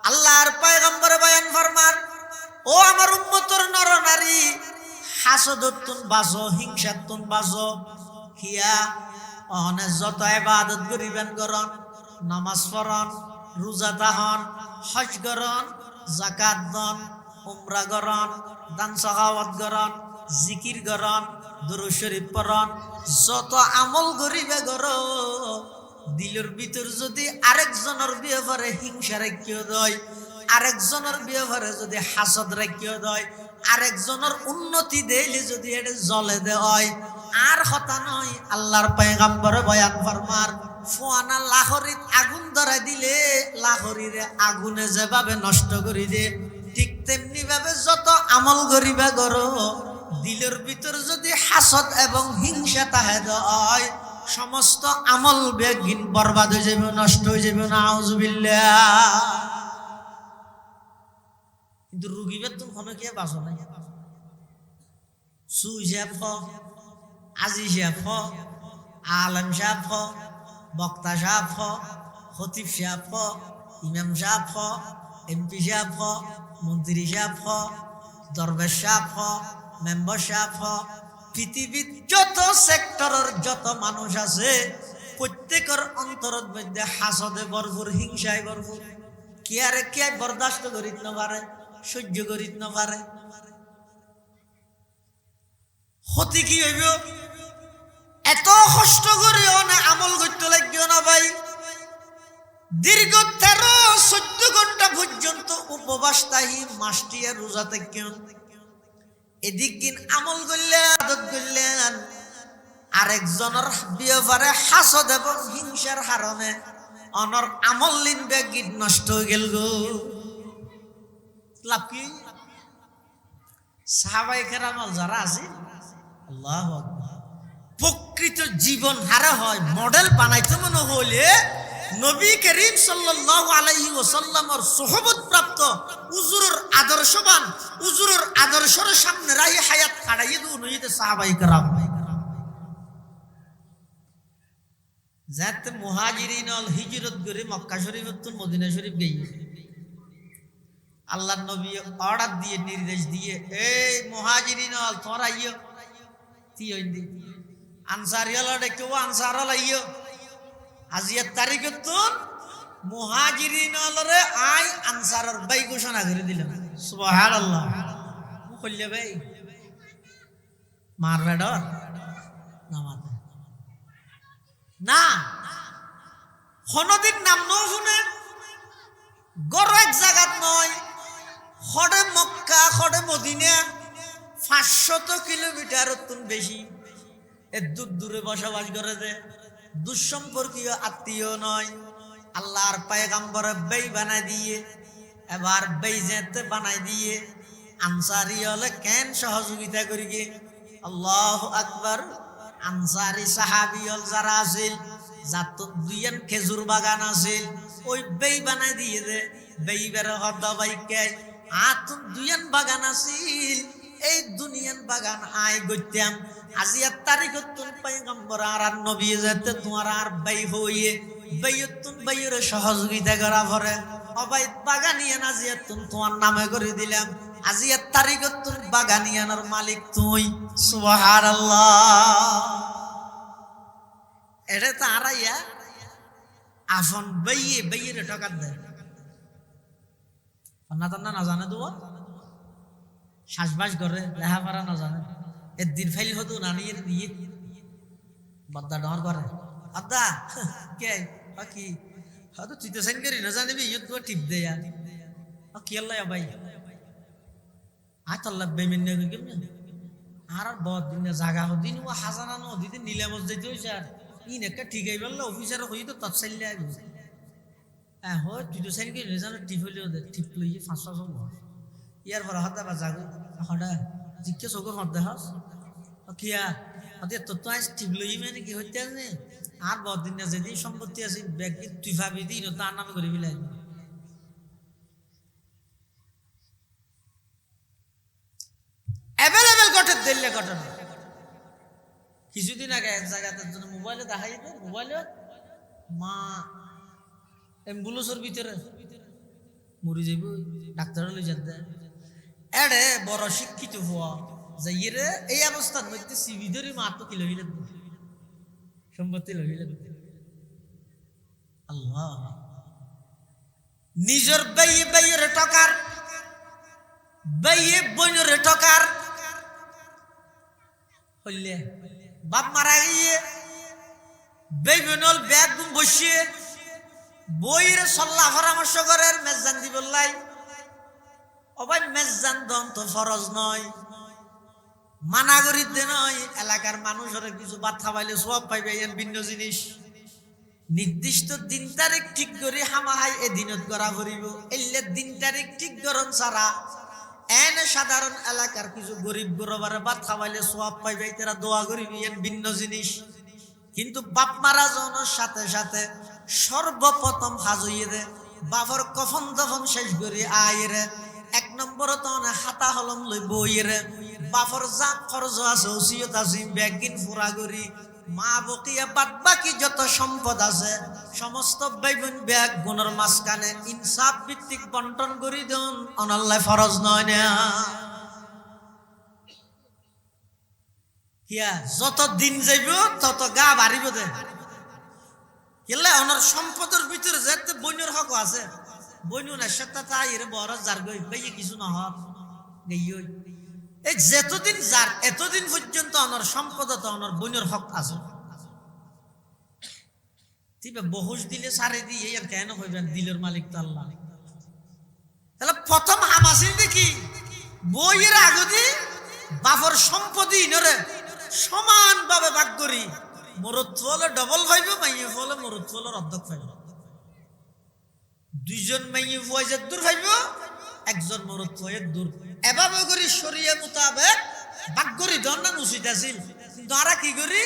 আল্লাহর পয়গম্বর বয়ান ফরমান ও আমার উম্মতের নর নারী হাসদতুন বাজো হিংসাতুন বাজো হিয়া অনে যত ইবাদত করিবেন করন নামাজ পড়ন রোজা দাহন হজ করন যাকাত দন উমরা করন দান সাখাওয়াত করন জিকির করন দুরূদ শরীফ পড়ন যত আমল করিবে গর দিলের ভিতর যদি আরেকজনের ব্যাপারে হিংসা রাখিও দেয় আরেকজনের ব্যাপারে যদি হাসদ রাখিও দেয় আরেকজনের উন্নতি দেইলে যদি এটা জ্বলে দেয় আর কথা নয় আল্লাহর পয়গম্বর বয়ান ফরমার ফুয়ানা লাহরিত আগুন ধরে দিলে লাহরিরে আগুনে যেভাবে নষ্ট করে দে ঠিক তেমনি ভাবে যত আমল করিবা করো দিলের ভিতর যদি হাসদ এবং হিংসা তাহে দেয় সমস্ত আমল বেগিন বরবাদ হয়ে যাবে নষ্ট হয়ে যাবে নাউজুবিল্লাহ। কিন্তু রুগীবের তো কোনো কে বাঁচো নাই সুই সাহেব আজি সাহেব আলম সাহেব বক্তা সাহেব খতিব সাহেব ইমাম সাহেব এমপি সাহেব মন্ত্রী সাহেব দরবেশ সাহেব মেম্বার সাহেব পৃথিবীর যত সেক্টরের যত মানুষ আছে প্রত্যেকের অন্তরের মধ্যে হাসদে ভরপুর, হিংসায় ভরপুর। কি আরে কে বরদাস্ত করিত না পারে, সহ্য করিত না পারে। হতে কি হইব? এত কষ্ট করেও না আমল করতে লাগবে না ভাই। দীর্ঘ 13-14 ঘন্টা পর্যন্ত উপবাস তাহি, মাসটিয়া রোজা থাকেন। এদিক দিন আমল করলেন, আদত করলেন, আরেকজনের ব্যাপারে হাসদ এবং হিংসার কারণে অনর আমল লিন ব্যাগিট নষ্ট হয়ে গেল গো। লাভ কি? সাহাবায়ে কেরাম যারা আছে, আল্লাহু আকবার, প্রকৃত জীবন হারা হয় মডেল বানাইতে মনে হইলে নবী করিম সাল্লাল্লাহু আলাইহি ওয়াসাল্লামের সোহবত প্রাপ্ত হুজুরের আদর্শবান, হুজুরের আদর্শের সামনে রাহি হায়াত কাটাইয়ে দু নইতে সাহাবায়ে কেরাম। যাতে মুহাজিরিন আল হিজরত করে মক্কা শরীফ তো মদিনা শরীফ গিয়ে আল্লাহর নবী অর্ডার দিয়ে, নির্দেশ দিয়ে, এই মুহাজিরিন আল তোরা আইও, তি হইন্দি আনসারি আলাডে কেউ আনসার আলাইও। আজিয়ার তারিখে তো মুহাজিরিন আলরে আই আনসারের বাই ঘোষণা করে দিলাম। সুবহানাল্লাহ। কইলে ভাই মার বেডর নামাজ না হনদিন নাম ন শুনে গড় এক জায়গাত নয়, খড়ে মক্কা খড়ে মদিনা 500 কিলোমিটার বেশি। এ দূর দূরে বসবাস করে দে, দুঃসম্পর্কীয় আত্মীয় নয়। আল্লাহর পয়গম্বরে বেই বানাই দিয়ে, এবার বেই যেতে বানাই দিয়ে আনসারি হলে কেন সহযোগিতা করি গে। আল্লাহু আকবার। আনসারি সাহাবী হল যারা আছিল, যাত দুইয়ান খেজুর বাগান আছিল, ওই বেই বানাই দিয়ে দে। বেই বের হদা বাইকে আতুন দুইয়ান বাগান আছিল, এই দুনিয়ান বাগান আয় গইতাম। আজিয়ার তারিখত তুন পয়গম্বর আর নবী যেতে তোমার আর বাই হইয়ে বাইয়তুন বাইয়ের সহযোগিতা করা ভরে অবাই বাগানিয়ান আজিয়ার তুন তোমার নামে করে দিলাম। আজিয়ার তারিখত তুন বাগানিয়ানের মালিক তুই। সুবহানাল্লাহ। এটা তো আরাইয়া আফন বাইয়ে বাইয়ের ঠকাত দেয় না, না জানে তো শ্বাসবাস করে লেহাপড়া না জানে। এর দিন ফাইল হতো নানিয়ে দিয়ে বাদ্দা ডর করে, আদা কে কি হয়তো তুই তো সাইন করি না জানিবি, ইয়ে তো টিপ দে কি আল্লাহ ভাই আল্লাহ বেমিন কেমনে আর বহুত দিন জাগা হদিন ও হাজানা নদীতে নিলামত যেতে হয়েছে। আর ইন একটা ঠিক হয়ে বললো অফিসার হই তো তৎসাইলে আইব। হ্যাঁ হয় তুই তো সাইন করি না জানো, টিপ হইলে টিপ লইয়ে 500 ইয়ার পর হতা বা যাগো হঠাৎ জিজ্ঞেস চোখের হতে হস কিয়া হতে তোর তো আজ টিপ লই মানে কি হইতে আছে। আর বহুত দিন যেদিন সম্পত্তি আছে ব্যাগ তুই ভাবি দিন তার নামে করে ফেলাই। অ্যাভেলেবেল ঘটে দিল্লি ঘটনা। কিছুদিন আগে এক জায়গাতে মোবাইলে দেখাই দে, মোবাইলে মা অ্যাম্বুলেন্সের ভিতরে মরি যাইব, ডাক্তার লই যাতে এড়ে বড় শিক্ষিত হওয়া যাইয়ে রে এই অবস্থার মধ্যে সিবি ধরে মাত্র কি লইলে সম্পত্তি লইলে। আল্লাহ নিজের বাইয়ে বাইয়ের টকার বাইয়ে বইনের টকার হইলে বাপ মারা গিয়ে বেই বনল ব্যাগ বসিয়ে বইয়ের সল্লাহ পরামর্শ করেন মেজান দিবল্লাই। অবাই মেজান দম তো ফরজ নয়, মানা করিতে নয়। এলাকার মানুষের কিছু বাদ খাবাইলে সব পাইবে, এর ভিন্ন জিনিস। নির্দিষ্ট দিন তারিখ ঠিক করে হামাহাই এদিনত করা করিব। এলে দিন তারিখ ঠিক করন ছাড়া এনে সাধারণ এলাকার কিছু গরিব গরবারে বাদ খাবাইলে সব পাইবে, তারা দোয়া করিবি, এর ভিন্ন জিনিস। কিন্তু বাপ মারা জনের সাথে সাথে সর্বপ্রথম হাজইয়ে দে বাপর কফন দফন শেষ করে আয়েরে 1 নম্বর তো হাতা হলম লই বইয়েরে বাপর যা খরচ আছে ওসিয়ত আছে ব্যাগিন ফুরা করি মা বকিয়া বাদ বাকি যত সম্পদ আছে সমস্ত বাইবন ব্যাগ গুণের মাঝখানে ইনসাফ ভিত্তিক বন্টন করি দেন। অনাল্লাহ ফরজ নয় না। হিয়া যত দিন যাইব তত গা বাড়িব দে কেলে ওনার সম্পদের ভিতরে যেতে বইনের হক আছে বইনু না সেটা তাই রে বড় যার গই বেয়ে কিছু না হক গইই এই যতদিন যার এতদিন পর্যন্ত ওনার সম্পদ তো ওনার বইনের হক আছে তিবে বহুস দিলে সারে দিয়ে আর কেন হইবেন দিলের মালিক তো আল্লাহ তাহলে প্রথম হামাসিল দেখি বইয়ের আগদি বাপর সম্পত্তি নরে সমানভাবে ভাগ করি মরত ফলে ডবল ভাইব মাইয়ে ফলে মরত ফলের অর্ধেক ভাইব দুইজন মাইয়ে ফুয়াইজের দূর ভাইব একজন মরত ফুয়াইয়ের দূর এভাবে করি শরিয়া মোতাবেক ভাগ করি দন্ডান উচিত আছিল কিন্তু আরা কি করি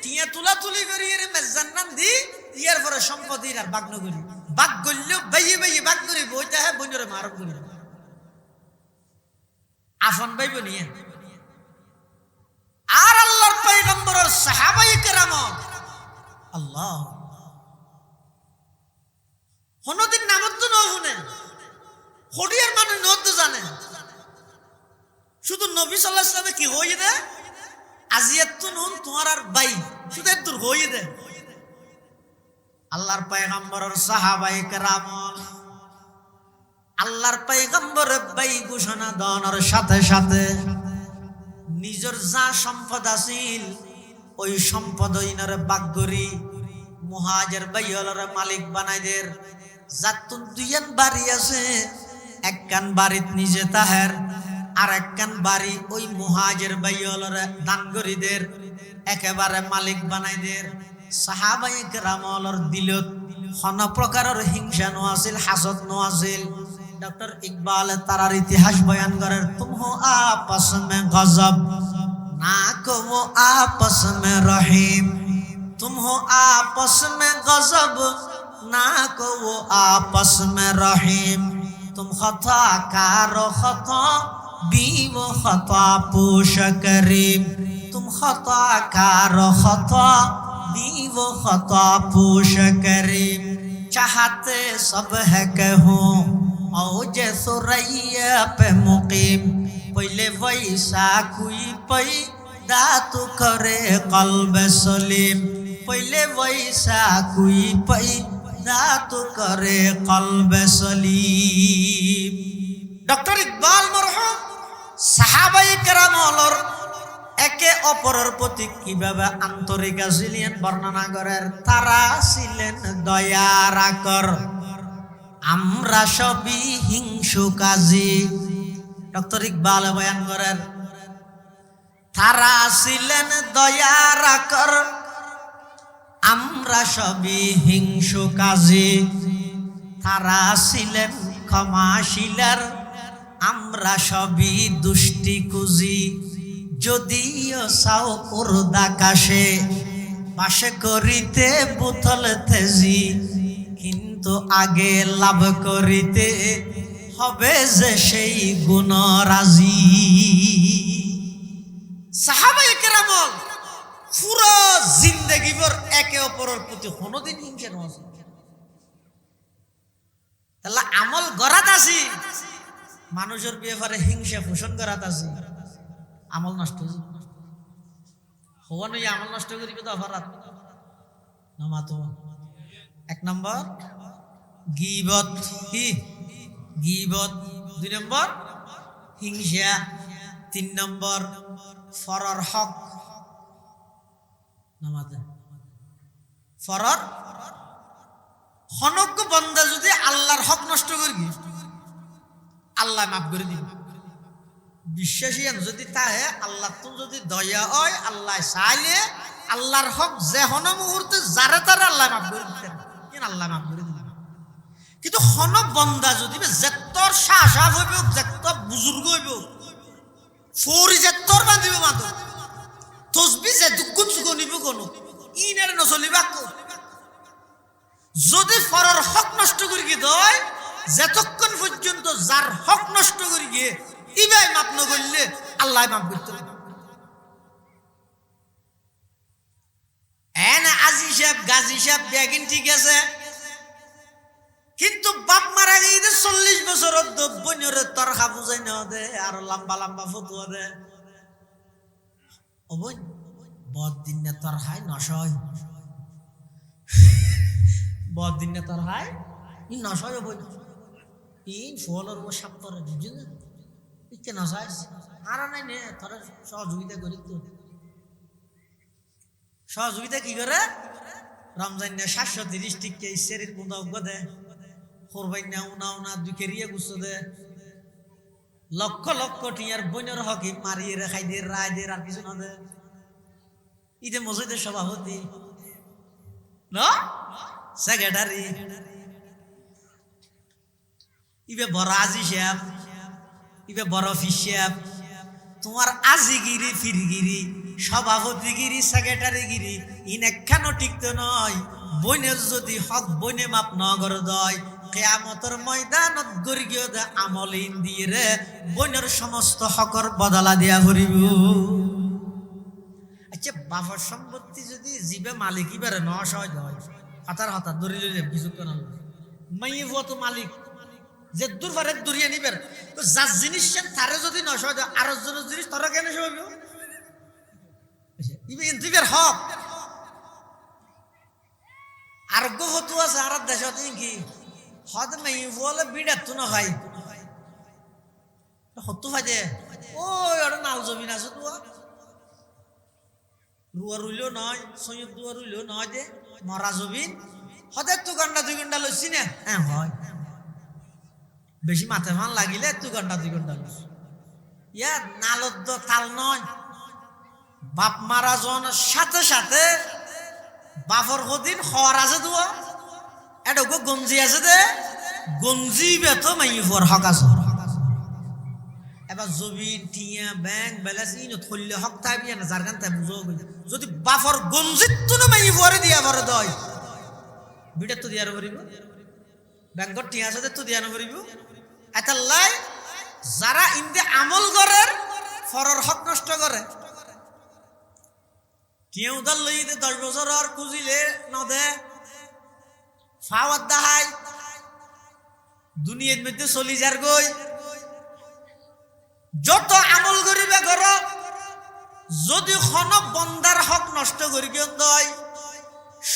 টিয়া তুলা তুলি করি এর মেজান নাম দি ইয়ার পরে সম্পত্তির আর ভাগ নগরি ভাগ করলেও বাইয়ে বাইয়ে ভাগ করি বইটা হ্যাঁ বইনরে মারক করি আফন ভাইব নিয়ে আর আল্লাহর পয়গম্বরের সাহাবায়ে কেরাম আল্লাহ কোনদিন নামত তো না শুনে হরিয়ার মানুষ নদ জানে শুধু নবী সাল্লাল্লাহু আলাইহি ওয়াসাল্লামে কি হই দে আজিয়াতুন হুন তোমার আর বাই শুধু দূর হই দে আল্লাহর পয়গম্বরের সাহাবায়ে কেরাম আল্লাহর পয়গম্বরের বাই ঘোষণা দেওয়ার সাথে সাথে নিজের যা সম্পদ আছিল ওই সম্পদ ইনারে ভাগ করি মুহাজির বাইয়লর মালিক বানাইদের জাতুন দুইয়ান বাড়ি আছে একখান বাড়িত নিজে তাহের আর একখান বাড়ি ওই মুহাজির বাইয়লর দান করিদের একেবারে মালিক বানাইদের সাহাবায়ে কেরামর দিলত কোন প্রকারের হিংসা নো আছিল হাসদ নো আছিল डॉक्टर इकबाल तारार इतिहास बयान करे तुम हो आपस में गजब ना को वो आपस में रहीम तुम हो आपस में गजब ना को वो आपस में रहीम तुम खता कारो खता बी वो खता पूश करीम तुम खता कारो खता बी वो खता पूश करीम चाहते सब है कहूँ औजे सुरैया पे मुकीम पहले वैसा कोई पैदा तो करे कल्ब सलीम पहले वैसा कोई पैदा तो करे कल्ब सलीम डॉक्टर इकबाल मरहुम साहाबाয়ে কেরামর একে অপরের প্রতি কিভাবে আন্তরিক ছিলেন বর্ণনা করেন তারা ছিলেন দয়ার আকর আমরা সবই হিংসুকাজী ডক্টর ইকবাল বয়ান করেন তারা ছিলেন দয়ার আকর আমরা সবই হিংসুকাজী তারা ছিলেন ক্ষমাশীলার আমরা সবই দুষ্টি কুজি যদিও সাও উর্দাকাশে পাশে করিতে বুথল তেজি কিন্তু আগে লাভ করিতে হবে যে সেই গুণরাজি সাহাবায়ে কেরাম পুরো জিন্দেগি ভর একে অপরের প্রতি কোনোদিন হিংসা নয় তাহলে আমল গড়াত আছি মানুষের ব্যাপারে হিংসা পোষণ করাত আছি আমল নষ্ট হওয়া নয় আমল নষ্ট করিবে তো অপরাধ নমাতো এক নম্বর গীবত কি গীবত দুই নম্বর হিংসা তিন নম্বর ফরর হক নমাতে ফরর হনক বন্দা যদি আল্লাহর হক নষ্ট করি আল্লাহ মাফ করে দিবে বিশ্বাসী যদি তাহে আল্লাহ তো যদি দয়া হয় আল্লাহ চাইলে আল্লাহর হক যে হন মুহূর্তে যারে তারে আল্লাহ মাফ করে দিতেন আল্লাহ মাফ করে দিবেন কিন্তু হন বন্দা যদি যেতর শাহ হইব যেত বুজুর্গ হইব ফৌরি যেতর বান্ধিব মাত তসবি যে দুগুণ চুগ নিব কোন ইনারে নচলিবা যদি ফরর হক নষ্ট করি গিয়ে দয় যতক্ষণ পর্যন্ত যার হক নষ্ট করি গিয়ে ইবাই মাপ নগরলে আল্লাহ মাফ করতে আজি সাহেব গাজী সাহেব দেখেন ঠিক আছে কিন্তু বাপ মারা গিয়ে 40 বছর বন্যরে তরখা বুঝাই না দে আর লম্বা লম্বা ফতুয়া দে বদিন না তোর হাই নশয় বদিন না তোর হাই ই নশয় বই ইন ফলর ও সাপ তোর বুঝলি ইকে নশায় আর নাই নে তোর সহযোগিতা করি তো সহযোগিতা কি করে রমজান না 730 টিকে ইসেরির বুন্দা দে কোরবান না উনা উনা দুকেরিয়া গুছো দে লক্ষ লক্ষ টিয়ার বইনের হকি মারিয়ে রেখাই দিয়ে রায় দিয়ে আর কিছু না দে ঈদে মসজিদের সভাপতি না সেক্রেটারি ইবে বড় আজি সাহেব ইবে বড় অফিস সাহেব তোমার আজিগিরি ফিরগিরি সভাপতিগিরি সেক্রেটারিগিরি ইনেখানো টিকতে নয় বইনের যদি হক বইনে মাপ নগর দয় কিয়ামতের ময়দানত গরিগিয়ে দে আমলিন দিয়ে রে বইনের সমস্ত হকর বদলা দিয়া ভরিব আচ্ছা বাবার সম্পত্তি যদি জীবে মালিক ইবারে নশয় হয় হাতার হাতার দড়ি লইলে কিছু কেন মাইয়ে তো মালিক যে দূর পারে দূরিয়ে নিবের তো যার জিনিস তারে যদি নশয় দেয় আর জনের জিনিস তারা কেন সইব ইবের হক আরোগ্য হতো আছে আর দেশত কি হদ মাইয়ে বলে বিড়াত তো না হয় হতো ভাই দে ওই ওটা নাল জমিন আছে তো রুয়া রুইলেও নয় সৈয়দ দুয়া রুইলেও নয় দে মরা জমিন হদের 2 ঘন্টা লইছি না হ্যাঁ হয় বেশি মাথা মান লাগিলে 2 ঘন্টা লইছি ইয়া নালদ তাল নয় বাপ মারা জনের সাথে সাথে বাপর কদিন খর আছে তো এটা গঞ্জি আছে দে গঞ্জি বেতো মাইফর হক আছে এবার জমিন টিয়া ব্যাংক ব্যালেন্স ইন থল্লে হক থাকবি না যার গান তাই বুঝো যদি বাফর গঞ্জিত তো মাই ভরে দিয়া ভরে দয় বিটা তো দিয়ার ভরিব ব্যাংকর টিয়া আছে তো দিয়ানো ভরিব এতাল্লাই যারা ইন্দে আমল করের ফরর হক নষ্ট করে টিয়া উদার লই 10 বছর আর খুঁজিলে নদে ফাওয়াত দাহাই দুনিয়ার মধ্যে চলি যার গই যত আমল করিবে ঘর যদি খন বন্দার হক নষ্ট করি কেন দয়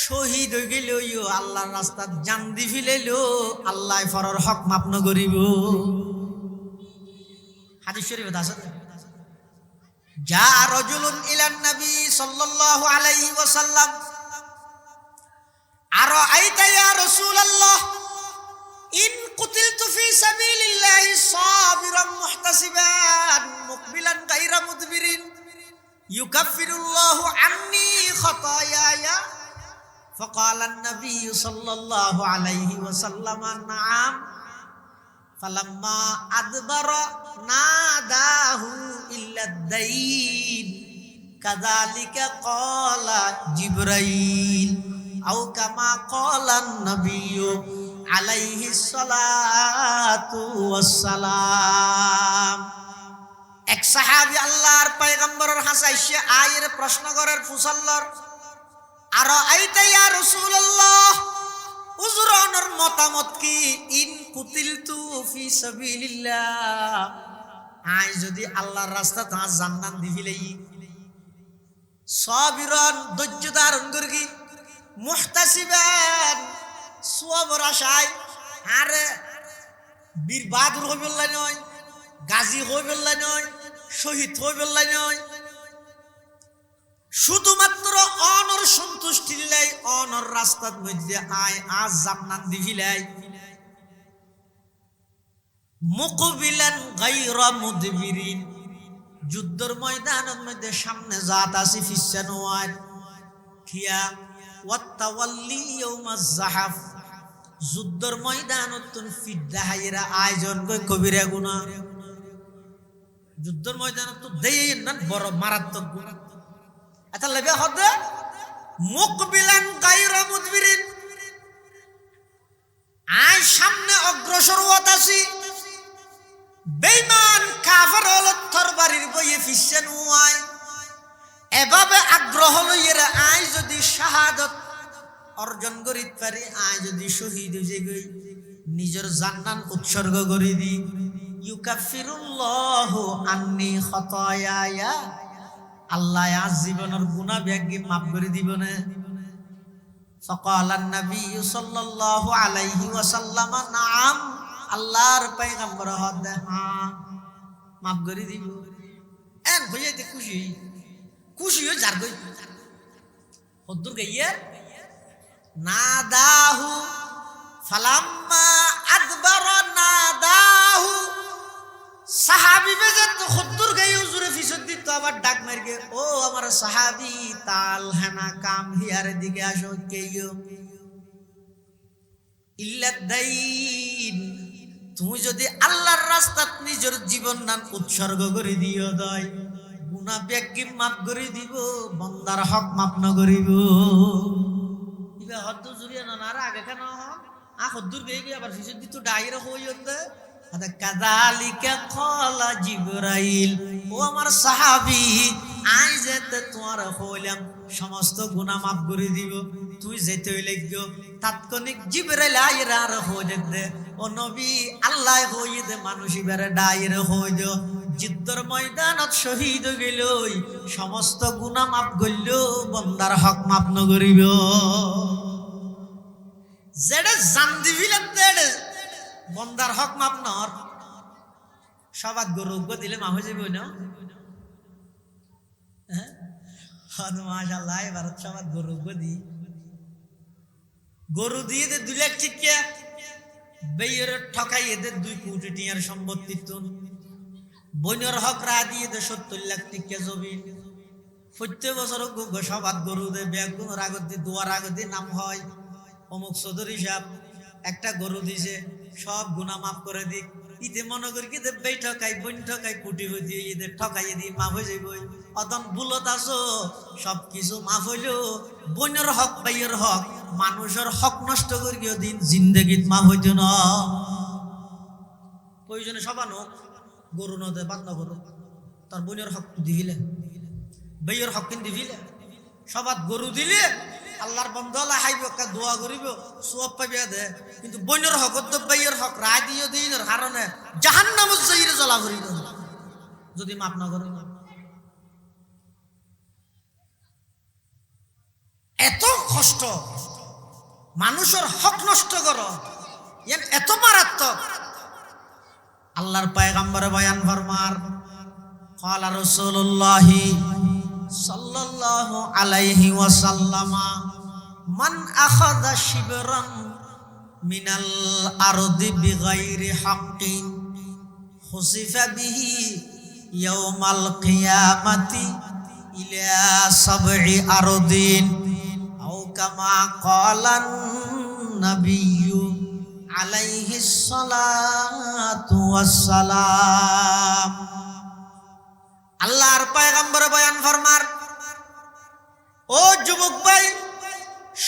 শহীদ হয়ে গেলেও আল্লাহর রাস্তাত জান দি ফিলাইলেও আল্লাহ ফরর হক মাপ ন করিব হাদিস শরীফে আছে যা রাজুলুন ইলান নবী সাল্লাল্লাহু আলাইহি ওয়াসাল্লাম আরাআইতা ইয়া রাসূলুল্লাহ ইন কুতিলতু ফি সাবিলিল্লাহি সাবিরান মুহতাসিবান মুকবিলান গায়রা মুদবিরিন ইউকাফিরুল্লাহু আন্নী খাতায়ায়া ফাকালা an-নাবী সাল্লাল্লাহু আলাইহি ওয়াসাল্লাম নাআম ফালাম্মা আদবারা নাদাহু ইল্লা ad-দাইন কাযালিকা ক্বালা জিবরাইল আও কামা ক্বালা an-নাবী আলাইহিস সালাতু ওয়াসসালাম এক সাহাবী আল্লাহর পয়গম্বরের হাসাইছে আয়ের প্রশ্ন করার ফুসাল্লার আর আইতা ইয়া রাসূলুল্লাহ উজরানের মতামত কি ইন কুতিলতু ফি সাবিলিল্লাহ আই যদি আল্লাহর রাস্তাতে জান্নাত দিবিলাই সাবিরান ধৈর্য ধারণ করি মুহতাসিবান সওয়াবের আশায় আরে বীর বাহাদুর হইবল্লা নয় গাজী হইবল্লা নয় শহীদ হইবল্লা নয় শুধুমাত্র অনর সন্তুষ্টি লাই অনর রাস্তার মধ্যে আয় আজ জান্নাত দিবিলাই মুকবিলান গায়রা মুদবিরিন যুদ্ধের ময়দানের মধ্যে সামনে জাত আছে ফিসানো আর খিয়া ওয়াতাওয়াল্লি ইয়াউমাজ যাহাফ যুদ্ধের ময়দানত ফিদ্দাহাইরা আয়োজন কই কবিরা গুনাহ যুদ্ধের ময়দানত দেই না বড় মারাত্মক গুনাহ এটা লেবে হদে মুকবিলান গায়রা মুদবিরিন আয় সামনে অগ্রসর হতাছি বেঈমান কাফের হলত তরবারির বইয়ে ফিসেন উয়ায় এভাবে আগ্রহ লইরা আয় যদি শাহাদত অর্জন করিতে পারি আয় যদি শহীদ হয়ে গই নিজের জান্নাত উৎসর্গ করে দি ইউকাফিরুল্লাহু আন্নী খাতায়ায়া আল্লাহ আজ জীবনের গুনাহ ব্যাগি মাফ করে দিব না। ফাকালান নবী সাল্লাল্লাহু আলাইহি ওয়াসাল্লাম নাম, আল্লাহর পয়গম্বর হদে হ্যাঁ মাফ করে দিব। এন হইতে খুশি খুশি হয়ে যার গই হদ্দুর গাইয়ে নাদাহু ফালাম্মা আদবার নাদাহু, সাহাবী বেজে তো হদ্দুর গাইয়ে হুজুরে ফিসদ দিত আবার ডাক মারগে, ও আমার সাহাবী তাল হেনা কাম হিয়ার দিকে আসো কেইও ইল্লাদাইন, তুমি যদি আল্লাহর রাস্তাত নিজের জীবন নান উৎসর্গ করে দিও দয় গুনাহ ব্যাগি মাফ করে দিব, বান্দার হক মাফ না করিব। ইবা হদ্দুর জুরিয়া না আর আগে কেন আ হদ্দুর গই গই আবার ফিসদ দিত ডাইর হইতে আদা কাযালিকা ক্বালা জিবরাইল, ও আমার সাহাবী আই যেতে তোমার হইলাম সমস্ত গুনাহ মাফ করে দিব, তুই যেতে হইলে গো তাৎক্ষণিক জিবরাইল আইরা আর হইলে দে, ও নবী আল্লাহ হইয়ে দে মানুষ ইবারে ডাইর হই দে জিদ্দর ময়দানত শহীদ গেলই সমস্ত গুনাহ মাফ গইল, বান্দার হক মাফ ন করিব। যেডে জান দিবিলে তেডে বন্দার হক মাপ নর সবাক গরু দিলে মা হয়ে যাবে না। মাশাআল্লাহ ভারত সবাক গরু দি গরু দিয়ে দে 2 লাখ টিকা বেয়ের ঠকাই এদের 2 কোটি টিয়ার সম্পত্তি তুন বইনের হক রা দিয়ে দে 70 লাখ টিকা জমিন প্রত্যেক বছর সবাক গরু দে ব্যাগ গুনোর আগত দিয়ে দুয়ার আগত দিয়ে নাম হয় অমুক চৌধুরী সাহেব একটা গরু দিছে সব গুনাহ মাফ করে দিক, ইতে মনে করি কি বেই ঠকাই বইন ঠকাই কুটি হয়ে দিয়ে এদের ঠকাই দিয়ে মাফ হয়ে যাইব, অদম ভুলত আছো সব কিছু মাফ হইলো, বইনের হক বাইয়ের হক মানুষের হক নষ্ট করিও দিন জিন্দেগিত মাফ হইত না। প্রয়োজনে সবানো গরু নদে বাদ না গরু তার বইনের হক দিবিলে বাইয়ের হক কিন দিবিলে সবাত গরু দিলে আল্লাহর বন্ধলা হাইব একটা দোয়া করিব সওয়াব পাইবে দে, কিন্তু বইনের হক তো বাইয়ের হক রায় দিও দিনের কারণে জাহান্নামে যাইরে জ্বলা করিব যদি মাফ না করে। এত কষ্ট মানুষের হক নষ্ট করো এত মারাত্মক। আল্লাহর পয়গম্বরে বয়ান ফরমার ক্বালা রাসূলুল্লাহি সাল্লাল্লাহু আলাইহি ওয়াসাল্লাম মান আখাযা শিবরান মিনাল আরদি বিগাইরি হাক্কিন খুসিফা বিহি ইয়াউমাল কিয়ামাতি ইলা সাবঈ আরদিন আও কামা ক্বালান নাবিয়্যু আলাইহিস সালাতু ওয়াসসালাম। আল্লাহর পয়গম্বর বয়ান ফরমার, ও যুবক ভাই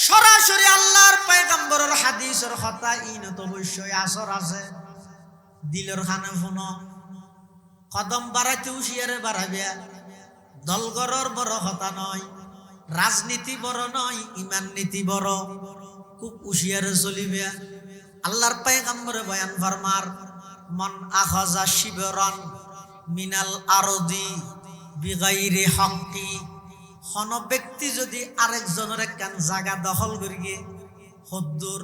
সরাসরি আল্লাহর পয়গম্বরের হাদিসের কথা ইন তো অবশ্যই আসর আছে দিলের খানে শুনো কদম বাড়াইতে হুঁশিয়ারে বাড়াবে, দলগরর বড় কথা নয়, রাজনীতি বড় নয়, ইমান নীতি বড়, খুব হুঁশিয়ারে চলিবে। আল্লাহর পয়গম্বরে বয়ান ফরমার মান আখাযা শিবরান মিনাল আরদি বিগাইরি হাক্কি, কোন ব্যক্তি যদি আরেকজনের একখান জায়গা দখল করিয়ে হদ্দুর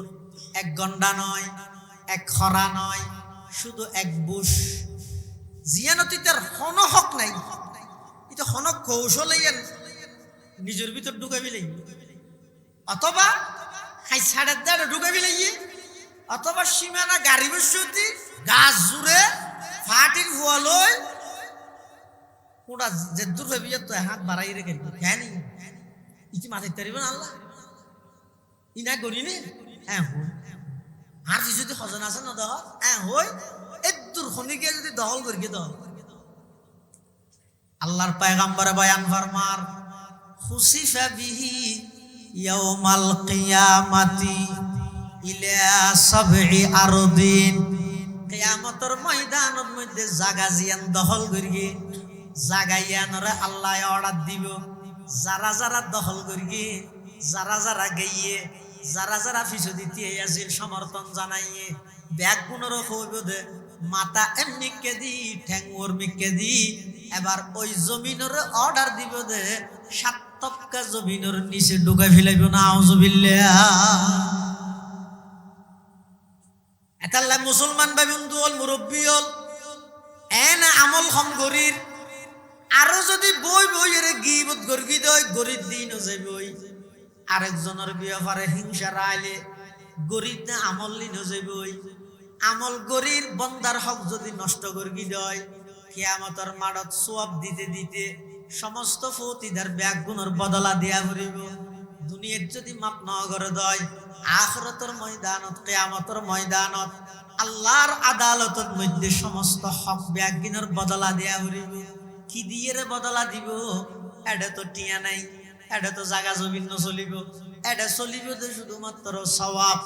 1 ঘন্টা নয় 1 খরা নয় শুধু 1 বুশ জিয়ানতি তার কোন হক নাই, এটা কোন কৌশলে নিজের ভিতর ঢুকাবি লাগি অথবা হাই সাড়ের দ্বারা ঢুকাবি লাগি অথবা সীমানা গাড়ি বসতি গাছ জুড়ে ফাটির ফুয়ালই ওটা যে দূর হবি তো হাত বাড়াই রেখে কেন ইতি মাথায় তারিবেন আল্লাহ ইনা করি নে হ্যাঁ হই আর যদি সজন আছে না দহ হ্যাঁ হই এই দূর খনিকে যদি দখল করি দখল আল্লাহর পয়গম্বর বয়ান ফরমার খুসিফা বিহি ইয়াউমাল কিয়ামাতি ইলা সাবঈ আরদিন, কিয়ামতের ময়দানের মধ্যে জায়গা জিয়ান দখল করিয়ে জাগাইয়ানরে আল্লাহ অর্ডার দিব, যারা যারা দখল করিয়ে যারা যারা গাইয়ে যারা যারা ফিসু দিতে আসিল সমর্থন জানাইয়ে ব্যাগ গুণরও হইব দে মাথা এমনি কে দি ঠ্যাং ওর মিকে দি এবার ওই জমিনের অর্ডার দিব যে 7 তক্কা জমিনের নিচে ঢুকাই ফেলাইব না আউযুবিল্লাহ। এতাল্লাহ মুসলমান ভাই বন্ধু হল মুরব্বী হল এন আমল হম গরির আরো যদি বই বইয়ের গিবত গর্গি দই গরিব দিন যাই বই আরেকজনের ব্যাপারে হিংসা রাইলে গরিব না আমল লিন যাই বই আমল গরির বন্দার হক যদি নষ্ট গর্গি দয় কিয়ামতের মাঠত সওয়াব দিতে দিতে সমস্ত ফৌতিদার ব্যাগ গুণর বদলা দিয়া ভরিব। দুনিয়ার যদি মাপ ন করে দয় আখিরাতের ময়দানত কিয়ামতের ময়দানত আল্লাহর আদালতের মধ্যে সমস্ত হক ব্যাগ গুণর বদলা দিয়া ভরিব। কি দিয়ে রে বদলা দিব? এটা তো টিয়া নাই, এটা তো জায়গা জমিন চলিব, এটা চলিব তো শুধুমাত্র সওয়াব।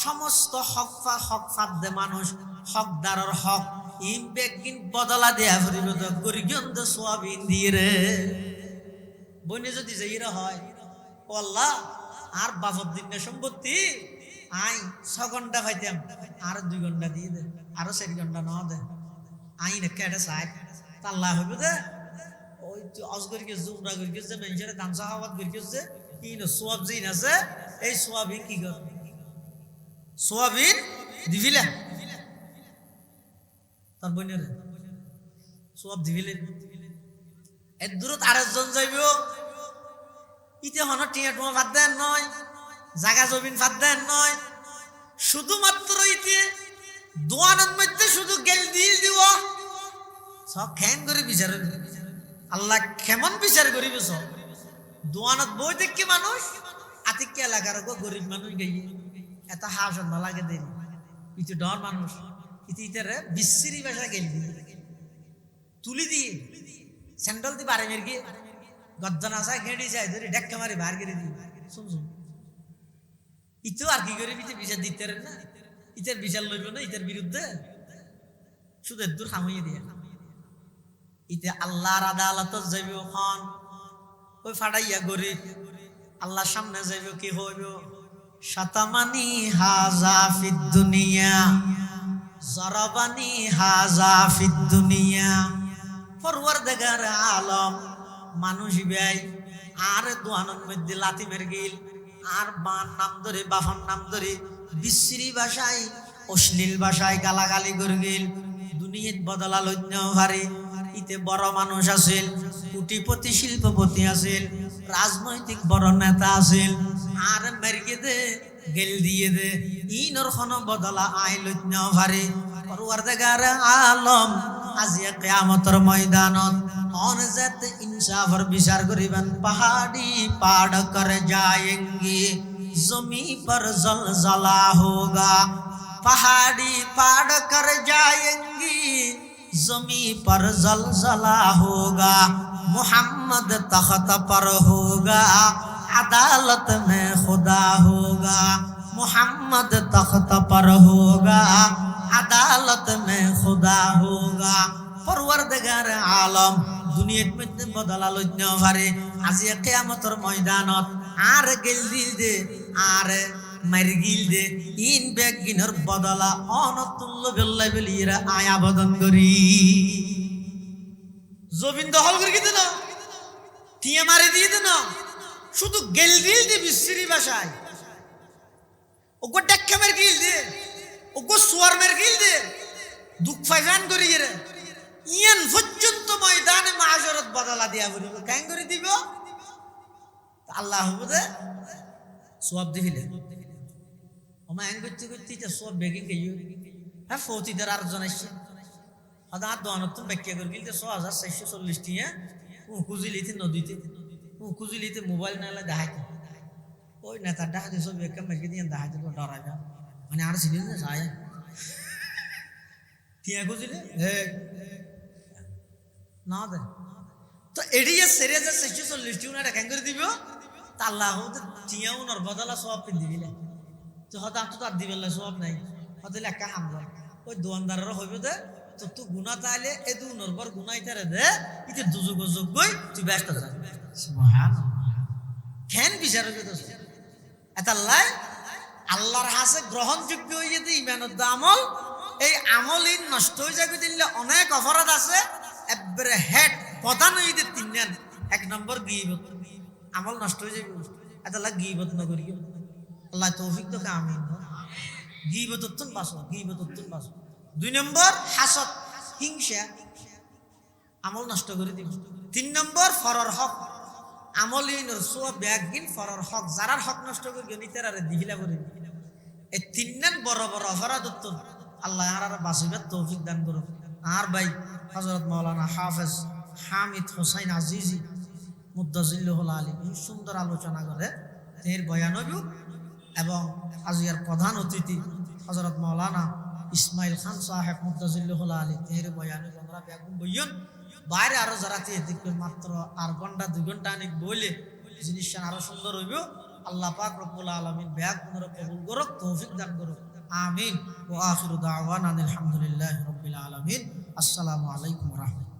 সমস্ত হক ফাঁদে মানুষ হকদারর হক ইম বেগিন বদলা দেয়া ফুরিব তো গরিগন তো সোয়াবিন দিয়ে রে বনে যদি যাইরা হয় ও আল্লাহ আর বাফর দিন সম্পত্তি আই 6 ঘন্টা পাইতাম আর 2 ঘন্টা দিয়ে দে আরো 4 ঘন্টা না দে আই না কেডা সাইড আল্লাহ হইব দে ওই অজগরিকে জুমরা করিকে যে মানুষের দান সাহাবাত করিকে যে ইন সোয়াব জিন আছে এই সোয়াবিন কি কর সোয়াবিন দিবিলা তার বইনের সোয়াব দিবিলে এর দূরত আরেকজন যাইব ইতে হন টিয়া টুয়া বাদ দেন নয় জাগা জমিন বাদ দেন নয় শুধুমাত্র ইতে দোয়ানের মধ্যে শুধু গেল দিয়ে দিব সব খেন করে বিচার আল্লাহ কেমন বিচার করিব সব দোয়ানত বই দেখি মানুষ আতিক এলাকার গরিব মানুষ গিয়ে এত হাস না লাগে দেরি ইতে ডর মানুষ ইতে ইতারে বিশ্রী ভাষা গেল তুলি দিয়ে স্যান্ডল দিয়ে বারে মেরে গিয়ে গদ্দান আসা ঘেঁড়ি যায় ধরে ডেক্কা মারি বার করে দিয়ে শুন ইতো আর কি করে ইতে বিচার দিতে না ইতার বিচার লইব না ইতার বিরুদ্ধে শুধু দূর খামাইয়ে দিয়ে ইতে আল্লাহর আদালত যাইব খন ওই ফাটাইয়া গরিব আল্লাহর সামনে যাইব কি হইব শাতামানি হাজা ফিদ দুনিয়া জরাবানি হাজা ফিদ দুনিয়া পরওয়ারদিগার আলম মানুষ ভাই আর দোয়ানোর মধ্যে লাথি মেরে গিল আর বান নাম ধরে বাফার নাম ধরে বিশ্রী ভাষায় অশ্লীল ভাষায় গালাগালি করে গিল দুনিয়াত বদলা লইন্য ভারে ইতে বড় মানুষ আছিল কোটিপতি শিল্পপতি আছিল রাজনৈতিক বড় নেতা আছিল আর মেরগে দে গেল দিয়ে দে ইনর খন বদলা আই লইন্য ভারে পরওয়ারদিগার আলম আজিয়া কিয়ামতের ময়দানত অনজাত ইনসাফর বিচার করিবেন पहाड़ी पाड़ कर जाएंगे जमी पर जलजला होगा पहाड़ी पाड़ कर जाएंगे जमी पर जलजला होगा मोहम्मद तख्त पर होगा अदालत में खुदा होगा मोहम्मद तख्त पर होगा अदालत में खुदा होगा পরওয়ারদিগার আলম দুনিয়ার মধ্যে বদলা লইন্য পারে আজিয়া কিয়ামতের ময়দানত আর গেল দিল দে আর মার গিল দে ইন বেগিনর বদলা অনতুল্য বেল্লাই বেলিরা আয়া বদন করি জমিন দখল করে দিতে না টিয়া মারি দিয়ে দে না শুধু গেল দিল দে বিশ্রী ভাষায় ওগো ডাক্কা মার গিল দে ওগো সুয়ার মার গিল দে দুঃখ ফাইজান করি রে ইয়ান পর্যন্ত ময়দানে মাহশরত বদলা দিয়া বলিব কেন করে দিব আল্লাহ হবে সওয়াব দিবিলে ওমা এন করতে করতে তা সওয়াব বেগিন গইও হ্যাঁ ফৌতিদার আর জন আসছে আদা দোয়ানত ব্যাখ্যা করে গিলতে 6440 টিয়া ও কুজিলিতে নদীতে ও কুজিলিতে মোবাইল নালা দেখাইতে ওই নেতা ডাকে সব ব্যাখ্যা মেকে দিয়ে দেখাইতে তো ডরাইবা মানে আর সিনে না যায় টিয়া কুজিলে হে না দে তো এড়িয়ে সেরে যে 640 টি উনাটা কেন করে দিব তা আল্লাহ তো টিয়াও নর বদলা সওয়াব পিন দিবিলে তো হতা তো তার দিবেলা সওয়াব নাই হতে লেখা হামলা ওই দোয়ানদারের হইবে দে তো তুই গুনাহ তাইলে এ দু নরবর গুনাহ ইতারে দে ইতে দুজুগ যোগ্যই তুই ব্যস্ত যা সুবহানাল্লাহ কেন বিচার হবে তো এত আল্লাহর হাসে গ্রহণযোগ্য হয়ে যেতে ইমানত আমল এই আমল নষ্ট হয়ে যাবে দিলে অনেক অপরাধ আছে এবারে হেড প্রধান ঈদের তিন নেন। এক নম্বর গীবত, আমল নষ্ট হয়ে যাবে, আল্লাহ গীবত না করি, আল্লাহ তৌফিক তোকে আমিন। গীবত উত্তম বাসো, গীবত উত্তম বাসো। 2 নম্বর হাসদ, হিংসা, আমল নষ্ট করে দিব। 3 নম্বর ফরর হক, আমল সোয়া ব্যাগিন ফরর হক, যারার হক নষ্ট করে গেলি তারা দিহিলা করে। এই 3 নেন বড় বড় অপরাধ উত্তম, আল্লাহ আর বাসিবার তৌফিক দান করো। আর ভাই হযরত মাওলানা হাফেজ হামিদ হোসাইন আজিজি মুদ্দাজিল্লাহুল আলী সুন্দর আলোচনা করে এর বয়ান হইব। এবং আজিয়ার প্রধান অতিথি হযরত মাওলানা ইসমাইল খান সাহেব মুদ্দাজিল্লাহুল আলী এর বয়ান হইব। আমরা বেগুন বইয়ন বাইরে আরো যারা দেখবে মাত্র আর ঘন্টা 2 ঘন্টা অনেক বইলে জিনিসটা আরো সুন্দর হইব। আল্লাহ পাক রব্বুল আলামিন ব্যাগ পুনর কবুল করুক, তৌফিক দান করুক, আমিন। ওয়া আখিরু দাওয়ানা আলহামদুলিল্লাহি রাব্বিল আলামিন। আসসালামু আলাইকুম ওয়া রাহমাতুল্লাহ।